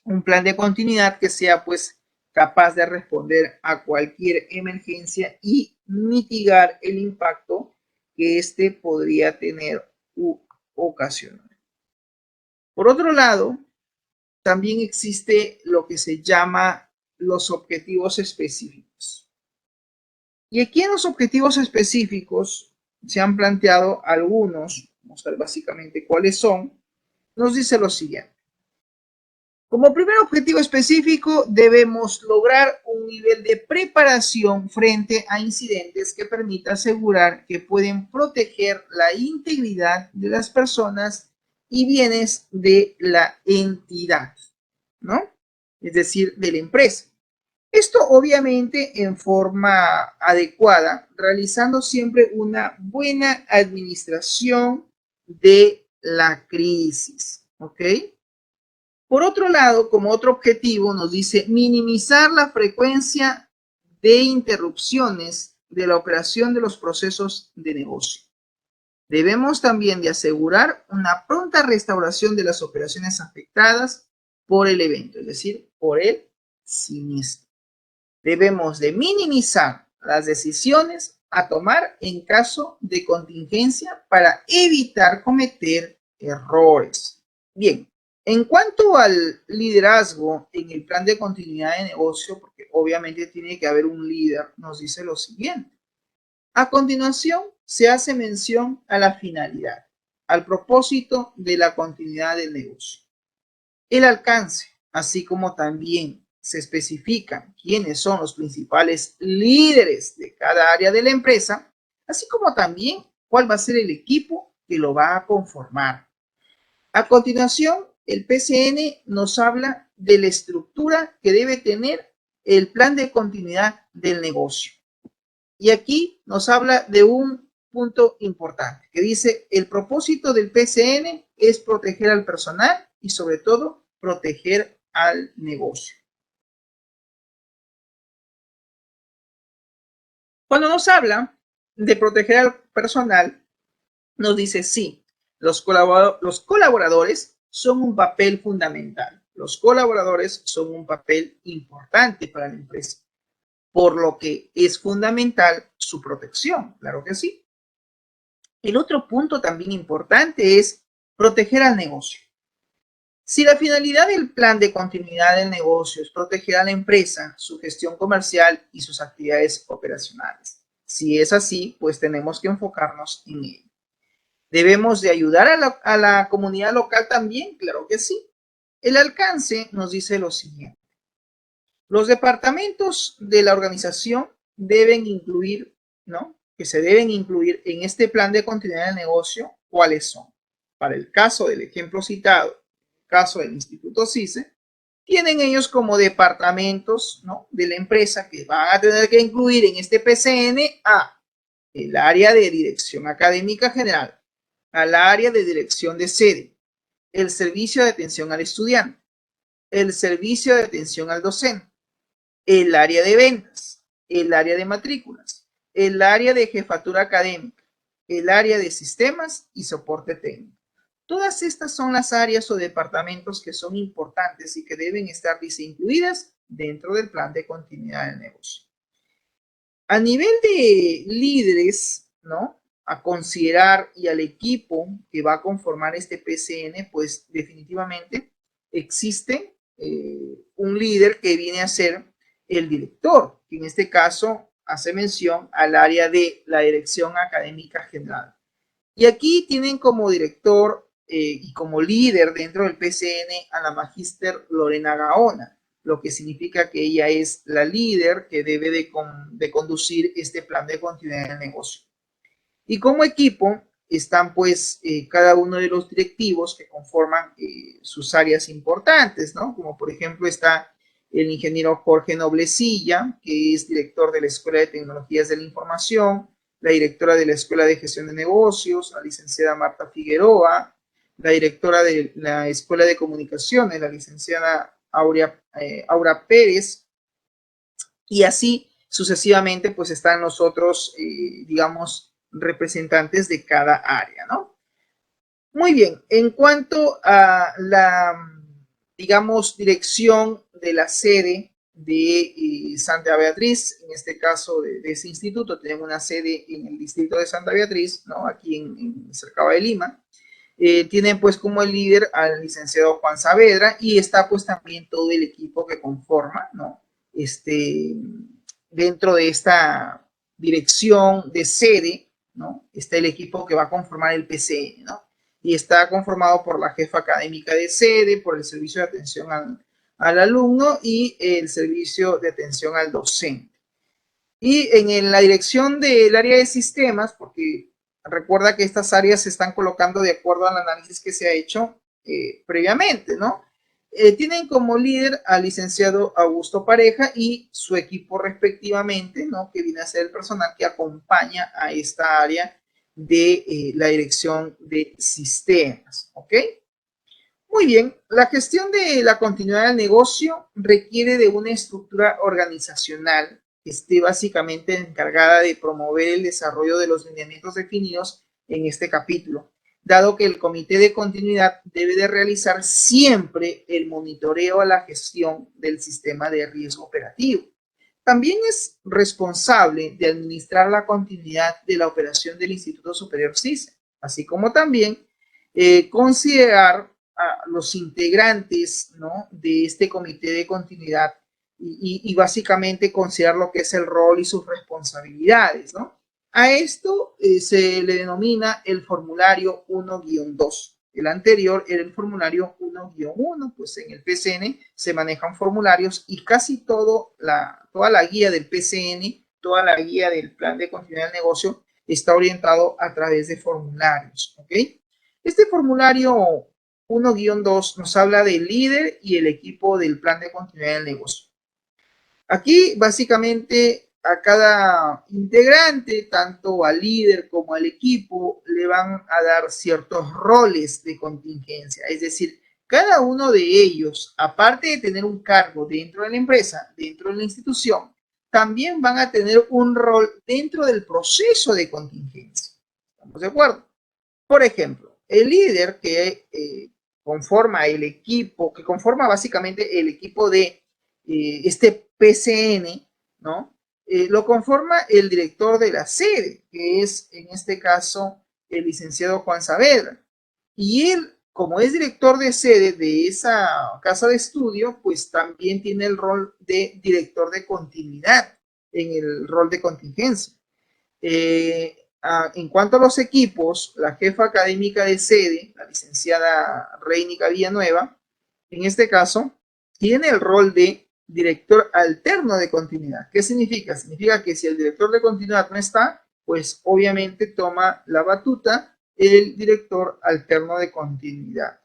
un plan de continuidad que sea pues capaz de responder a cualquier emergencia y mitigar el impacto que éste podría tener u ocasionar. Por otro lado, también existe lo que se llama los objetivos específicos. Y aquí en los objetivos específicos se han planteado algunos, vamos a ver básicamente cuáles son. Nos dice lo siguiente. Como primer objetivo específico, debemos lograr un nivel de preparación frente a incidentes que permita asegurar que pueden proteger la integridad de las personas y bienes de la entidad, ¿no? Es decir, de la empresa. Esto obviamente en forma adecuada, realizando siempre una buena administración de la crisis, ¿ok? Por otro lado, como otro objetivo, nos dice minimizar la frecuencia de interrupciones de la operación de los procesos de negocio. Debemos también de asegurar una pronta restauración de las operaciones afectadas por el evento, es decir, por el siniestro. Debemos de minimizar las decisiones a tomar en caso de contingencia para evitar cometer errores. Bien, en cuanto al liderazgo en el plan de continuidad de negocio, porque obviamente tiene que haber un líder, nos dice lo siguiente. A continuación, se hace mención a la finalidad, al propósito de la continuidad del negocio, el alcance, así como también se especifican quiénes son los principales líderes de cada área de la empresa, así como también cuál va a ser el equipo que lo va a conformar. A continuación, el PCN nos habla de la estructura que debe tener el plan de continuidad del negocio. Y aquí nos habla de un punto importante que dice: el propósito del PCN es proteger al personal y sobre todo proteger al negocio. Cuando nos habla de proteger al personal, nos dice sí, los colaboradores son un papel fundamental. Los colaboradores son un papel importante para la empresa, por lo que es fundamental su protección, claro que sí. El otro punto también importante es proteger al negocio. Si la finalidad del plan de continuidad del negocio es proteger a la empresa, su gestión comercial y sus actividades operacionales, si es así, pues tenemos que enfocarnos en ello. ¿Debemos de ayudar a la comunidad local también? Claro que sí. El alcance nos dice lo siguiente. Los departamentos de la organización deben incluir, ¿no?, que se deben incluir en este plan de continuidad del negocio, ¿cuáles son? Para el caso del ejemplo citado, el caso del Instituto CICE, tienen ellos como departamentos, ¿no?, de la empresa que van a tener que incluir en este PCN a el área de dirección académica general, al área de dirección de sede, el servicio de atención al estudiante, el servicio de atención al docente, el área de ventas, el área de matrículas, el área de jefatura académica, el área de sistemas y soporte técnico. Todas estas son las áreas o departamentos que son importantes y que deben estar incluidas dentro del plan de continuidad del negocio. A nivel de líderes, ¿no? A considerar y al equipo que va a conformar este PCN, pues definitivamente existe un líder que viene a ser el director, que en este caso hace mención al área de la dirección académica general. Y aquí tienen como director y como líder dentro del PCN a la magíster Lorena Gaona, lo que significa que ella es la líder que debe de conducir este plan de continuidad del negocio. Y como equipo están pues cada uno de los directivos que conforman sus áreas importantes, ¿no? Como por ejemplo está el ingeniero Jorge Noblecilla, que es director de la Escuela de Tecnologías de la Información, la directora de la Escuela de Gestión de Negocios, la licenciada Marta Figueroa, la directora de la Escuela de Comunicaciones, la licenciada Aura Pérez, y así sucesivamente pues están los otros, digamos, representantes de cada área, ¿no? Muy bien, en cuanto a la, digamos, dirección de la sede de Santa Beatriz, en este caso de ese instituto, tenemos una sede en el distrito de Santa Beatriz, ¿no? Aquí en cerca de Lima. Tienen pues como el líder al licenciado Juan Saavedra y está pues también todo el equipo que conforma, ¿no? Dentro de esta dirección de sede, ¿no? Está el equipo que va a conformar el PCN, ¿no? Y está conformado por la jefa académica de sede, por el servicio de atención al alumno y el servicio de atención al docente. Y en la dirección del área de sistemas, porque recuerda que estas áreas se están colocando de acuerdo al análisis que se ha hecho previamente, ¿no? Tienen como líder al licenciado Augusto Pareja y su equipo respectivamente, ¿no? Que viene a ser el personal que acompaña a esta área de la dirección de sistemas, ¿ok? Muy bien, la gestión de la continuidad del negocio requiere de una estructura organizacional que esté básicamente encargada de promover el desarrollo de los lineamientos definidos en este capítulo, dado que el comité de continuidad debe de realizar siempre el monitoreo a la gestión del sistema de riesgo operativo. También es responsable de administrar la continuidad de la operación del Instituto Superior CISE, así como también considerar a los integrantes, ¿no? De este comité de continuidad y básicamente considerar lo que es el rol y sus responsabilidades, ¿no? A esto se le denomina el formulario 1-2. El anterior era el formulario 1-1, pues en el PCN se manejan formularios y casi toda la guía del PCN, toda la guía del plan de continuidad del negocio está orientado a través de formularios, ¿ok? Este formulario 1-2 nos habla del líder y el equipo del plan de continuidad del negocio. Aquí básicamente a cada integrante, tanto al líder como al equipo, le van a dar ciertos roles de contingencia. Es decir, cada uno de ellos, aparte de tener un cargo dentro de la empresa, dentro de la institución, también van a tener un rol dentro del proceso de contingencia. ¿Estamos de acuerdo? Por ejemplo, el líder que conforma el equipo, que conforma básicamente el equipo de este PCN, ¿no? Lo conforma el director de la sede, que es en este caso el licenciado Juan Saavedra. Y él, como es director de sede de esa casa de estudio, pues también tiene el rol de director de continuidad en el rol de contingencia. En cuanto a los equipos, la jefa académica de sede, la licenciada Reinica Villanueva, en este caso, tiene el rol de director alterno de continuidad. ¿Qué significa? Significa que si el director de continuidad no está, pues obviamente toma la batuta el director alterno de continuidad.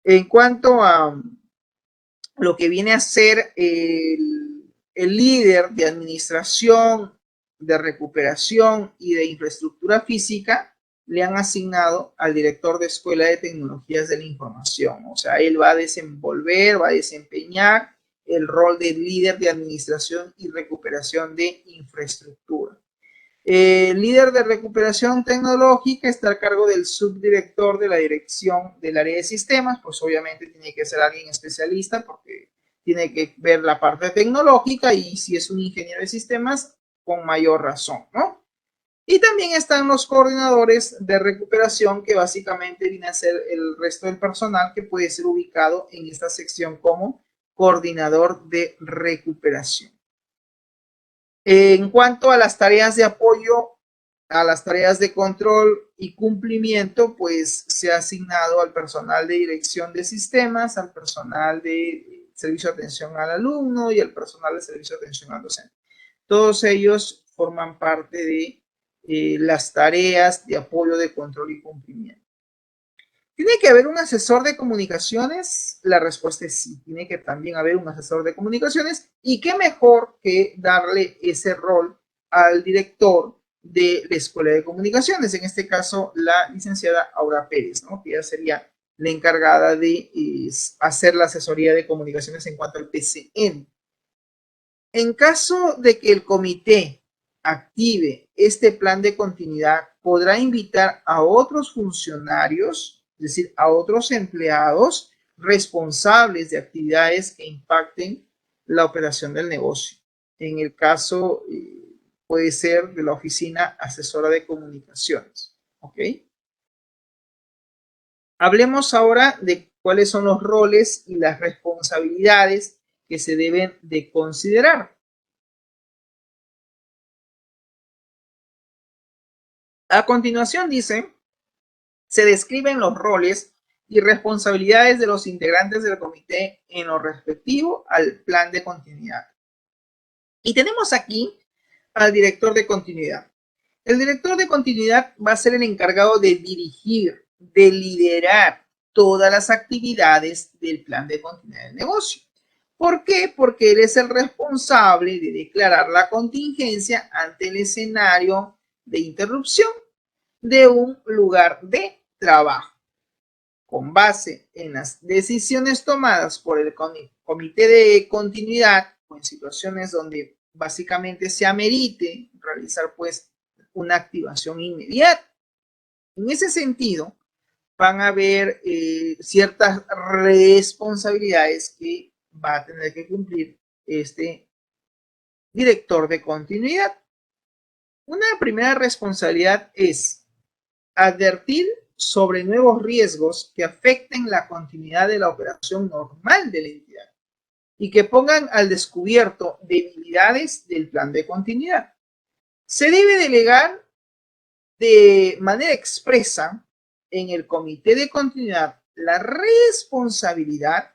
En cuanto a lo que viene a ser el líder de administración, de recuperación y de infraestructura física, le han asignado al director de Escuela de Tecnologías de la Información. O sea, él va a desenvolver, va a desempeñar el rol de líder de administración y recuperación de infraestructura. El líder de recuperación tecnológica está a cargo del subdirector de la dirección del área de sistemas, pues obviamente tiene que ser alguien especialista porque tiene que ver la parte tecnológica y si es un ingeniero de sistemas, con mayor razón, ¿no? Y también están los coordinadores de recuperación, que básicamente viene a ser el resto del personal que puede ser ubicado en esta sección como coordinador de recuperación. En cuanto a las tareas de apoyo, a las tareas de control y cumplimiento, pues se ha asignado al personal de dirección de sistemas, al personal de servicio de atención al alumno y al personal de servicio de atención al docente. Todos ellos forman parte de las tareas de apoyo de control y cumplimiento. ¿Tiene que haber un asesor de comunicaciones? La respuesta es sí, tiene que también haber un asesor de comunicaciones, y qué mejor que darle ese rol al director de la Escuela de Comunicaciones, en este caso la licenciada Aura Pérez, ¿no? Que ya sería la encargada de hacer la asesoría de comunicaciones en cuanto al PCM. En caso de que el comité active este plan de continuidad, podrá invitar a otros funcionarios, es decir, a otros empleados responsables de actividades que impacten la operación del negocio. En el caso, puede ser de la oficina asesora de comunicaciones. ¿Ok? Hablemos ahora de cuáles son los roles y las responsabilidades que se deben de considerar. A continuación dice, se describen los roles y responsabilidades de los integrantes del comité en lo respectivo al plan de continuidad. Y tenemos aquí al director de continuidad. El director de continuidad va a ser el encargado de dirigir, de liderar todas las actividades del plan de continuidad del negocio. ¿Por qué? Porque él es el responsable de declarar la contingencia ante el escenario de interrupción de un lugar de trabajo. Con base en las decisiones tomadas por el comité de continuidad o en situaciones donde básicamente se amerite realizar pues una activación inmediata. En ese sentido, van a haber ciertas responsabilidades que va a tener que cumplir este director de continuidad. Una primera responsabilidad es advertir sobre nuevos riesgos que afecten la continuidad de la operación normal de la entidad y que pongan al descubierto debilidades del plan de continuidad. Se debe delegar de manera expresa en el comité de continuidad la responsabilidad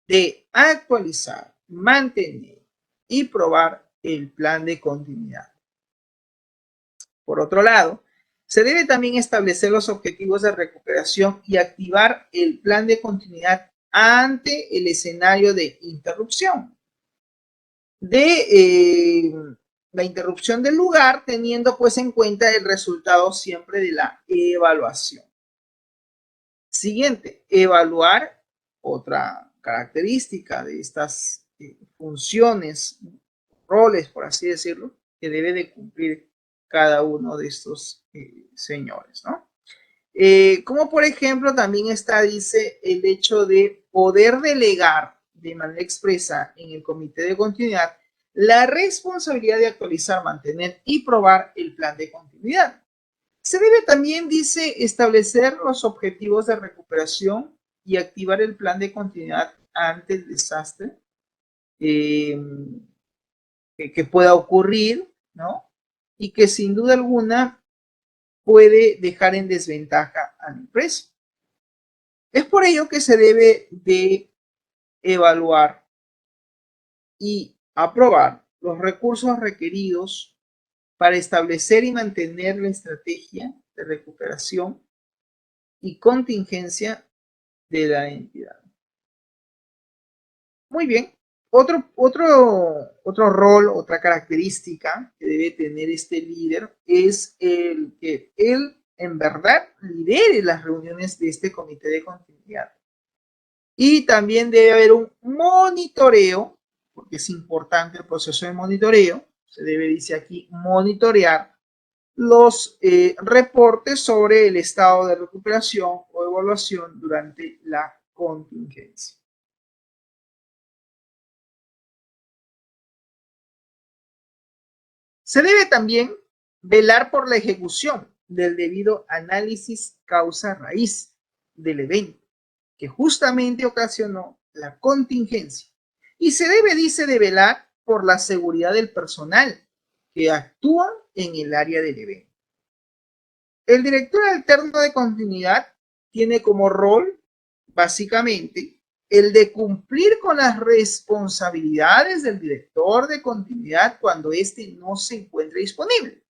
de actualizar, mantener y probar el plan de continuidad. Por otro lado, se debe también establecer los objetivos de recuperación y activar el plan de continuidad ante el escenario de interrupción. La interrupción del lugar, teniendo pues en cuenta el resultado siempre de la evaluación. Siguiente, evaluar, otra característica de estas funciones, roles, por así decirlo, que debe de cumplir cada uno de estos señores, ¿no? Como por ejemplo también está, dice, el hecho de poder delegar de manera expresa en el comité de continuidad la responsabilidad de actualizar, mantener y probar el plan de continuidad. Se debe también, dice, establecer los objetivos de recuperación y activar el plan de continuidad ante el desastre que pueda ocurrir, ¿no? Y que sin duda alguna puede dejar en desventaja a la empresa. Es por ello que se debe de evaluar y aprobar los recursos requeridos para establecer y mantener la estrategia de recuperación y contingencia de la entidad. Muy bien. Otro rol, otra característica que debe tener este líder es el que él en verdad lidere las reuniones de este comité de continuidad. Y también debe haber un monitoreo, porque es importante el proceso de monitoreo. Se debe, dice aquí, monitorear los reportes sobre el estado de recuperación o evaluación durante la contingencia. Se debe también velar por la ejecución del debido análisis causa-raíz del evento que justamente ocasionó la contingencia. Y se debe, dice, de velar por la seguridad del personal que actúa en el área del evento. El director alterno de continuidad tiene como rol, básicamente, el de cumplir con las responsabilidades del director de continuidad cuando éste no se encuentre disponible.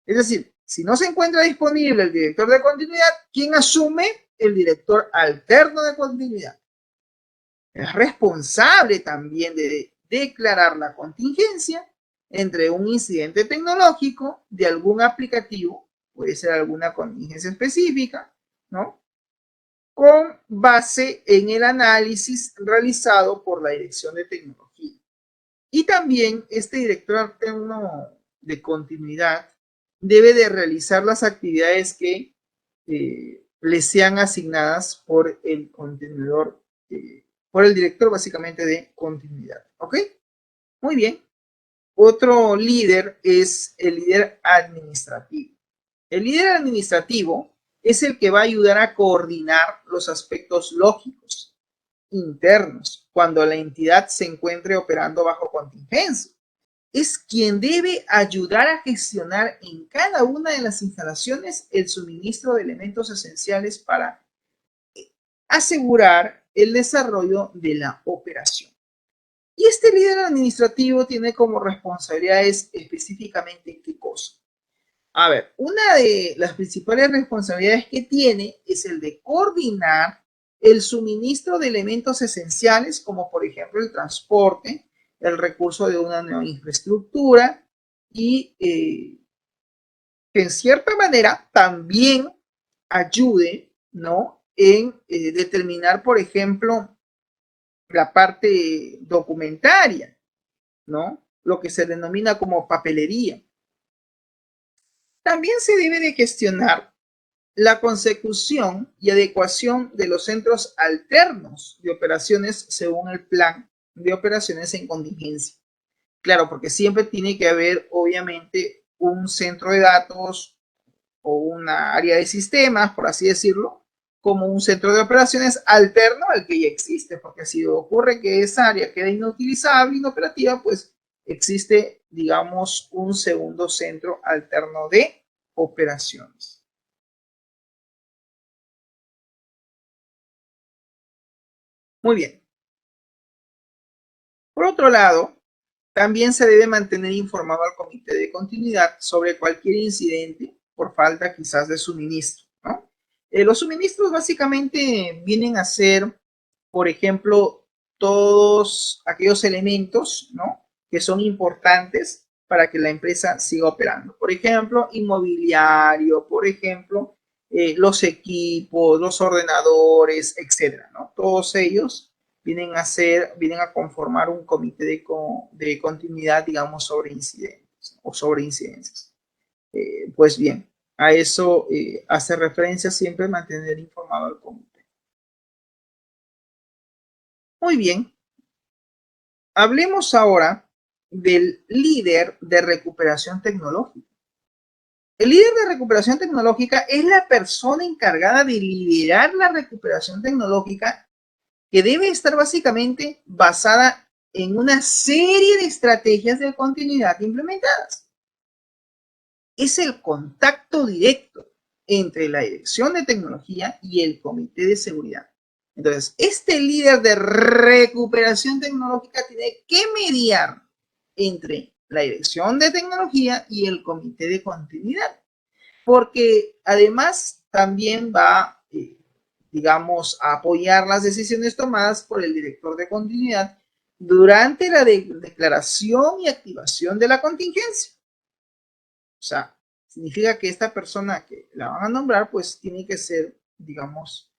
Es decir, si no se encuentra disponible el director de continuidad, ¿quién asume? El director alterno de continuidad. Es responsable también de declarar la contingencia entre un incidente tecnológico de algún aplicativo, puede ser alguna contingencia específica, ¿no? Con base en el análisis realizado por la dirección de tecnología. Y también este director alterno de continuidad debe de realizar las actividades que le sean asignadas por el contenedor, por el director básicamente de continuidad. ¿Ok? Muy bien. Otro líder es el líder administrativo. El líder administrativo es el que va a ayudar a coordinar los aspectos lógicos internos cuando la entidad se encuentre operando bajo contingencia. Es quien debe ayudar a gestionar en cada una de las instalaciones el suministro de elementos esenciales para asegurar el desarrollo de la operación. Y este líder administrativo tiene como responsabilidades específicamente qué cosa. A ver, una de las principales responsabilidades que tiene es el de coordinar el suministro de elementos esenciales, como por ejemplo el transporte, el recurso de una nueva infraestructura y que en cierta manera también ayude, ¿no? En determinar, por ejemplo, la parte documentaria, ¿no? Lo que se denomina como papelería. También se debe de gestionar la consecución y adecuación de los centros alternos de operaciones según el plan de operaciones en contingencia. Claro, porque siempre tiene que haber, obviamente, un centro de datos o una área de sistemas, por así decirlo, como un centro de operaciones alterno al que ya existe, porque si ocurre que esa área queda inutilizable, inoperativa, pues existe, digamos, un segundo centro alterno de operaciones. Muy bien. Por otro lado, también se debe mantener informado al comité de continuidad sobre cualquier incidente por falta quizás de suministro, ¿no? Los suministros básicamente vienen a ser, por ejemplo, todos aquellos elementos, ¿no? Que son importantes para que la empresa siga operando. Por ejemplo, inmobiliario, por ejemplo, los equipos, los ordenadores, etcétera, ¿no? Todos ellos vienen a conformar un comité de continuidad, digamos, sobre incidentes o sobre incidencias. Pues bien, a eso hace referencia siempre mantener informado al comité. Muy bien, hablemos ahora del líder de recuperación tecnológica. El líder de recuperación tecnológica es la persona encargada de liderar la recuperación tecnológica que debe estar básicamente basada en una serie de estrategias de continuidad implementadas. Es el contacto directo entre la dirección de tecnología y el comité de seguridad. Entonces, este líder de recuperación tecnológica tiene que mediar entre la dirección de tecnología y el comité de continuidad, porque además también va, digamos, a apoyar las decisiones tomadas por el director de continuidad durante la declaración y activación de la contingencia. O sea, significa que esta persona que la van a nombrar, pues tiene que ser, digamos,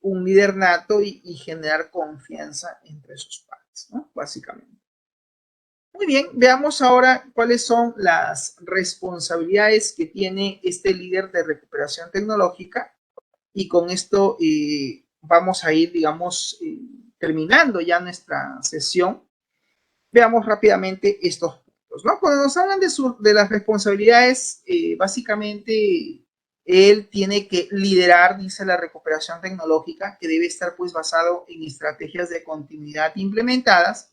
un líder nato y generar confianza entre sus pares, ¿no? Básicamente. Muy bien, veamos ahora cuáles son las responsabilidades que tiene este líder de recuperación tecnológica y con esto vamos a ir, digamos, terminando ya nuestra sesión. Veamos rápidamente estos puntos. puntos, ¿no? Cuando nos hablan de las responsabilidades, básicamente él tiene que liderar, dice, la recuperación tecnológica, que debe estar pues basado en estrategias de continuidad implementadas,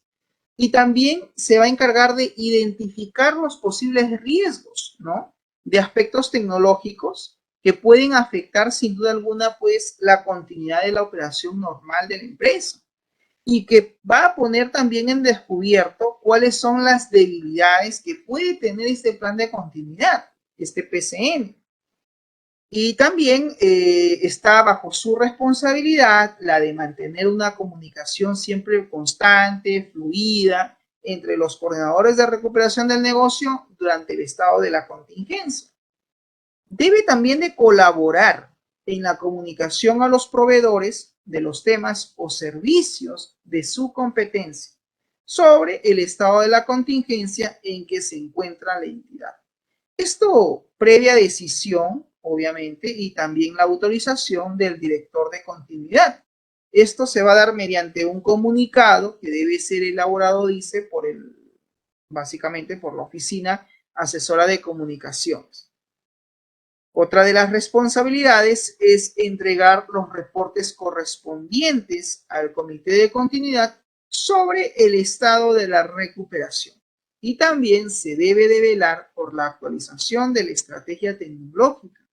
y también se va a encargar de identificar los posibles riesgos, ¿no? De aspectos tecnológicos que pueden afectar sin duda alguna pues la continuidad de la operación normal de la empresa, y que va a poner también en descubierto cuáles son las debilidades que puede tener este plan de continuidad, este PCN. Y también está bajo su responsabilidad la de mantener una comunicación siempre constante, fluida, entre los coordinadores de recuperación del negocio durante el estado de la contingencia. Debe también de colaborar en la comunicación a los proveedores de los temas o servicios de su competencia sobre el estado de la contingencia en que se encuentra la entidad. Esto previa decisión, obviamente, y también la autorización del director de continuidad. Esto se va a dar mediante un comunicado que debe ser elaborado, dice, básicamente por la Oficina Asesora de Comunicaciones. Otra de las responsabilidades es entregar los reportes correspondientes al Comité de Continuidad sobre el estado de la recuperación. Y también se debe de velar por la actualización de la estrategia tecnológica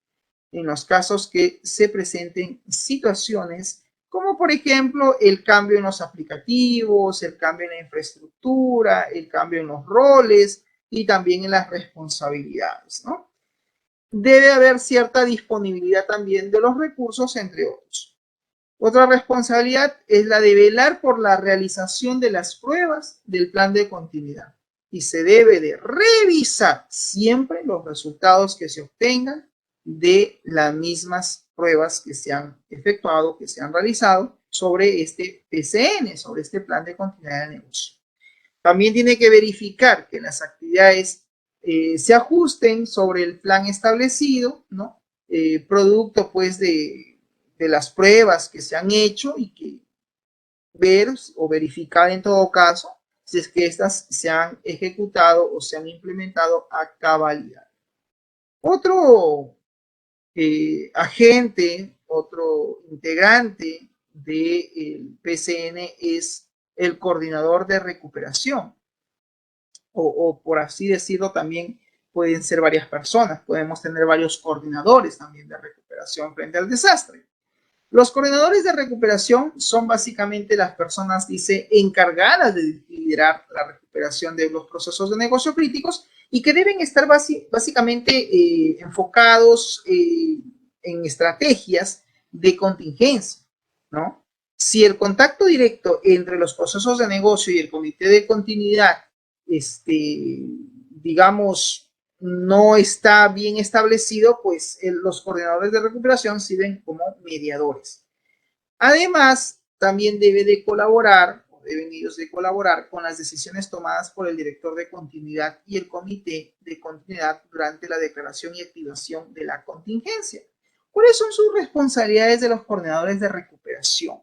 en los casos que se presenten situaciones como por ejemplo el cambio en los aplicativos, el cambio en la infraestructura, el cambio en los roles y también en las responsabilidades, ¿no? Debe haber cierta disponibilidad también de los recursos, entre otros. Otra responsabilidad es la de velar por la realización de las pruebas del plan de continuidad, y se debe de revisar siempre los resultados que se obtengan de las mismas pruebas que se han efectuado, que se han realizado sobre este PCN, sobre este plan de continuidad de negocio. También tiene que verificar que las actividades se ajusten sobre el plan establecido, ¿no? Producto pues de las pruebas que se han hecho, y que ver o verificar en todo caso si es que estas se han ejecutado o se han implementado a cabalidad. Otro agente, otro integrante del PCN es el coordinador de recuperación, o por así decirlo, también pueden ser varias personas. Podemos tener varios coordinadores también de recuperación frente al desastre. Los coordinadores de recuperación son básicamente las personas, dice, encargadas de liderar la recuperación de los procesos de negocio críticos, y que deben estar básicamente enfocados en estrategias de contingencia, ¿no? Si el contacto directo entre los procesos de negocio y el comité de continuidad, digamos, no está bien establecido, pues los coordinadores de recuperación sirven como mediadores. Además, también deben ellos de colaborar con las decisiones tomadas por el director de continuidad y el comité de continuidad durante la declaración y activación de la contingencia. ¿Cuáles son sus responsabilidades de los coordinadores de recuperación?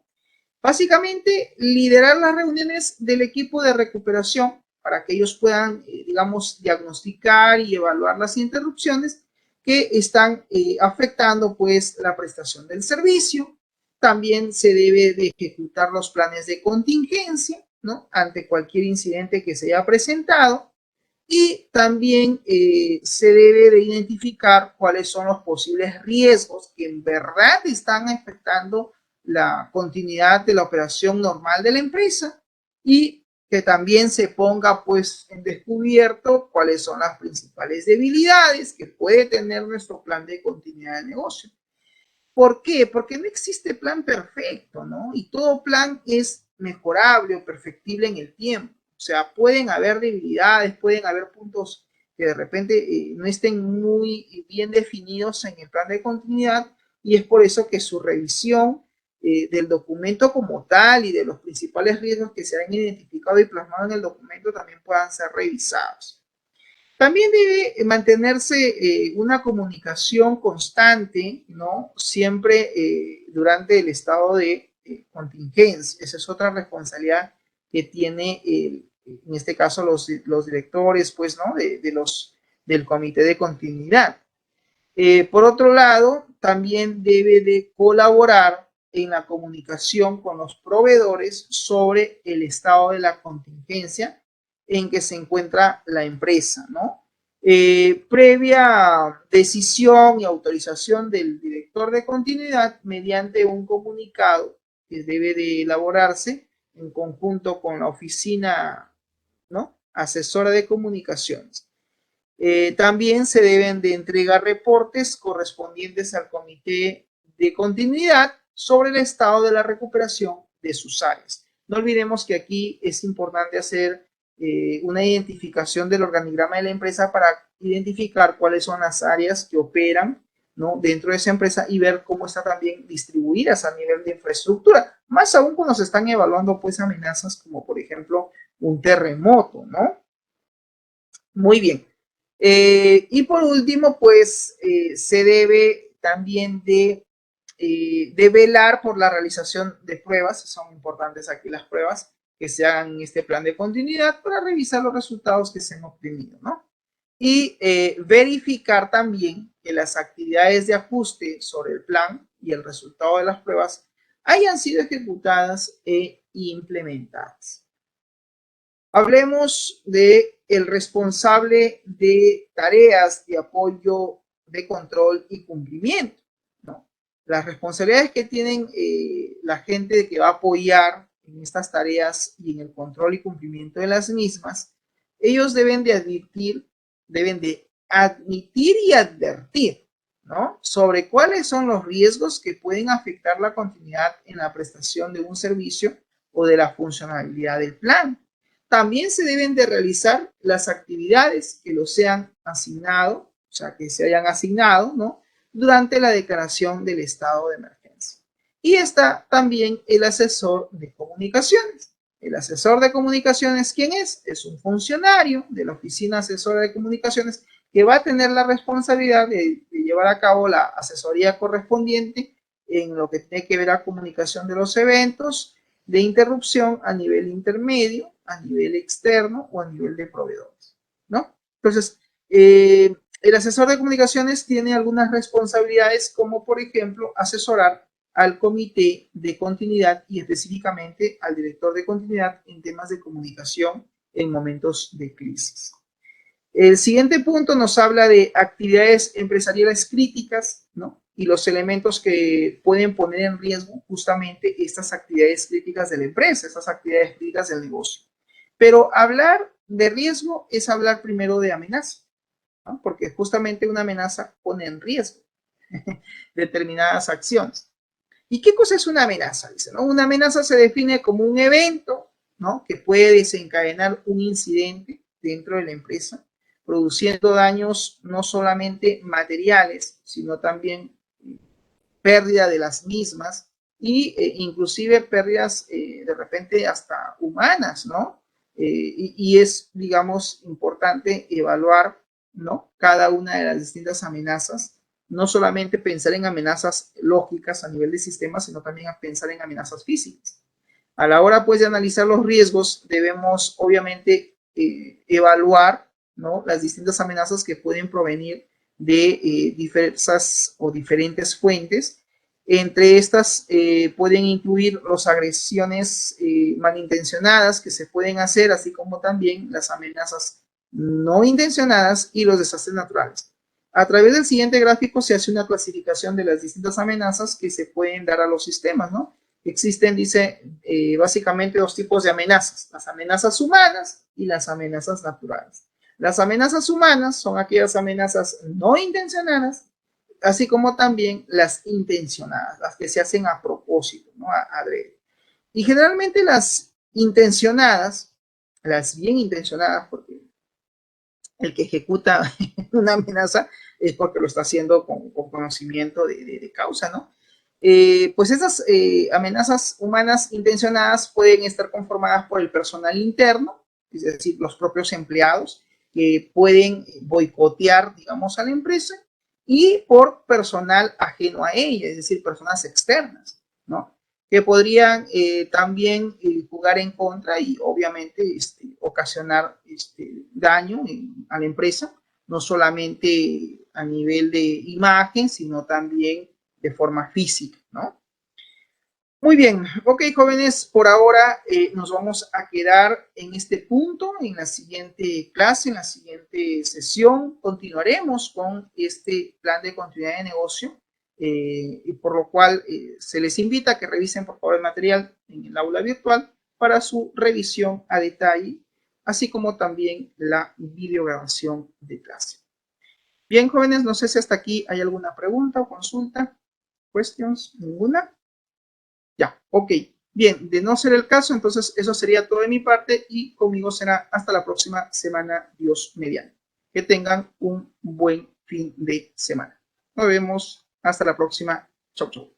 Básicamente, liderar las reuniones del equipo de recuperación para que ellos puedan, digamos, diagnosticar y evaluar las interrupciones que están afectando pues la prestación del servicio. También se debe de ejecutar los planes de contingencia, ¿no? Ante cualquier incidente que se haya presentado, y también se debe de identificar cuáles son los posibles riesgos que en verdad están afectando la continuidad de la operación normal de la empresa, y que también se ponga pues en descubierto cuáles son las principales debilidades que puede tener nuestro plan de continuidad de negocio. ¿Por qué? Porque no existe plan perfecto, ¿no? Y todo plan es mejorable o perfectible en el tiempo. O sea, pueden haber debilidades, pueden haber puntos que de repente no estén muy bien definidos en el plan de continuidad, y es por eso que su revisión del documento como tal y de los principales riesgos que se han identificado y plasmado en el documento también puedan ser revisados. También debe mantenerse una comunicación constante, ¿no? Siempre durante el estado de contingencia. Esa es otra responsabilidad que tiene en este caso los directores, pues, ¿no? Del comité de continuidad. Por otro lado, también debe de colaborar en la comunicación con los proveedores sobre el estado de la contingencia en que se encuentra la empresa, ¿no? Previa decisión y autorización del director de continuidad mediante un comunicado que debe de elaborarse en conjunto con la oficina, ¿no? Asesora de comunicaciones. También se deben de entregar reportes correspondientes al comité de continuidad sobre el estado de la recuperación de sus áreas. No olvidemos que aquí es importante hacer una identificación del organigrama de la empresa para identificar cuáles son las áreas que operan, ¿no? Dentro de esa empresa y ver cómo están también distribuidas a nivel de infraestructura. Más aún cuando se están evaluando pues amenazas como por ejemplo un terremoto, ¿no? Muy bien. Y por último, pues se debe también de velar por la realización de pruebas, son importantes aquí las pruebas que se hagan en este plan de continuidad para revisar los resultados que se han obtenido, ¿no? Y verificar también que las actividades de ajuste sobre el plan y el resultado de las pruebas hayan sido ejecutadas e implementadas. Hablemos de el responsable de tareas de apoyo, de control y cumplimiento, ¿no? Las responsabilidades que tienen la gente que va a apoyar en estas tareas y en el control y cumplimiento de las mismas, ellos deben de admitir y advertir, ¿no? Sobre cuáles son los riesgos que pueden afectar la continuidad en la prestación de un servicio o de la funcionalidad del plan. También se deben de realizar las actividades que los sean asignado, o sea, que se hayan asignado, ¿no? Durante la declaración del estado de emergencia. Y está también el asesor de comunicaciones. El asesor de comunicaciones, ¿quién es? Es un funcionario de la oficina asesora de comunicaciones que va a tener la responsabilidad de llevar a cabo la asesoría correspondiente en lo que tiene que ver a comunicación de los eventos de interrupción a nivel intermedio, a nivel externo o a nivel de proveedores, ¿no? Entonces, el asesor de comunicaciones tiene algunas responsabilidades como, por ejemplo, asesorar al comité de continuidad y específicamente al director de continuidad en temas de comunicación en momentos de crisis. El siguiente punto nos habla de actividades empresariales críticas, ¿no? Y los elementos que pueden poner en riesgo justamente estas actividades críticas de la empresa, estas actividades críticas del negocio. Pero hablar de riesgo es hablar primero de amenaza, ¿no? Porque justamente una amenaza pone en riesgo determinadas acciones. ¿Y qué cosa es una amenaza? Dice, ¿no? Una amenaza se define como un evento, ¿no? Que puede desencadenar un incidente dentro de la empresa, produciendo daños no solamente materiales, sino también pérdida de las mismas y inclusive pérdidas de repente hasta humanas, ¿no? Y es, digamos, importante evaluar, ¿no? Cada una de las distintas amenazas, no solamente pensar en amenazas lógicas a nivel de sistema, sino también a pensar en amenazas físicas. A la hora, pues, de analizar los riesgos, debemos, obviamente, evaluar, ¿no? Las distintas amenazas que pueden provenir de diversas o diferentes fuentes. Entre estas pueden incluir las agresiones malintencionadas que se pueden hacer, así como también las amenazas no intencionadas y los desastres naturales. A través del siguiente gráfico se hace una clasificación de las distintas amenazas que se pueden dar a los sistemas, ¿no? Existen, dice, básicamente dos tipos de amenazas, las amenazas humanas y las amenazas naturales. Las amenazas humanas son aquellas amenazas no intencionadas, así como también las intencionadas, las que se hacen a propósito, ¿no? Adrede. Y generalmente las intencionadas, las bien intencionadas, porque el que ejecuta una amenaza es porque lo está haciendo con conocimiento de causa, ¿no? Pues esas amenazas humanas intencionadas pueden estar conformadas por el personal interno, es decir, los propios empleados, que pueden boicotear, digamos, a la empresa, y por personal ajeno a ella, es decir, personas externas, ¿no? que podrían también jugar en contra y obviamente ocasionar daño a la empresa, no solamente a nivel de imagen, sino también de forma física, ¿no? Muy bien, ok, jóvenes, por ahora nos vamos a quedar en este punto. En la siguiente clase, en la siguiente sesión, continuaremos con este plan de continuidad de negocio, y por lo cual se les invita a que revisen por favor el material en el aula virtual para su revisión a detalle, así como también la videograbación de clase. Bien, jóvenes, no sé si hasta aquí hay alguna pregunta o consulta, questions, ninguna. Ya, ok. Bien, de no ser el caso, entonces eso sería todo de mi parte y conmigo será hasta la próxima semana, Dios mediante. Que tengan un buen fin de semana. Nos vemos hasta la próxima. Chau, chau.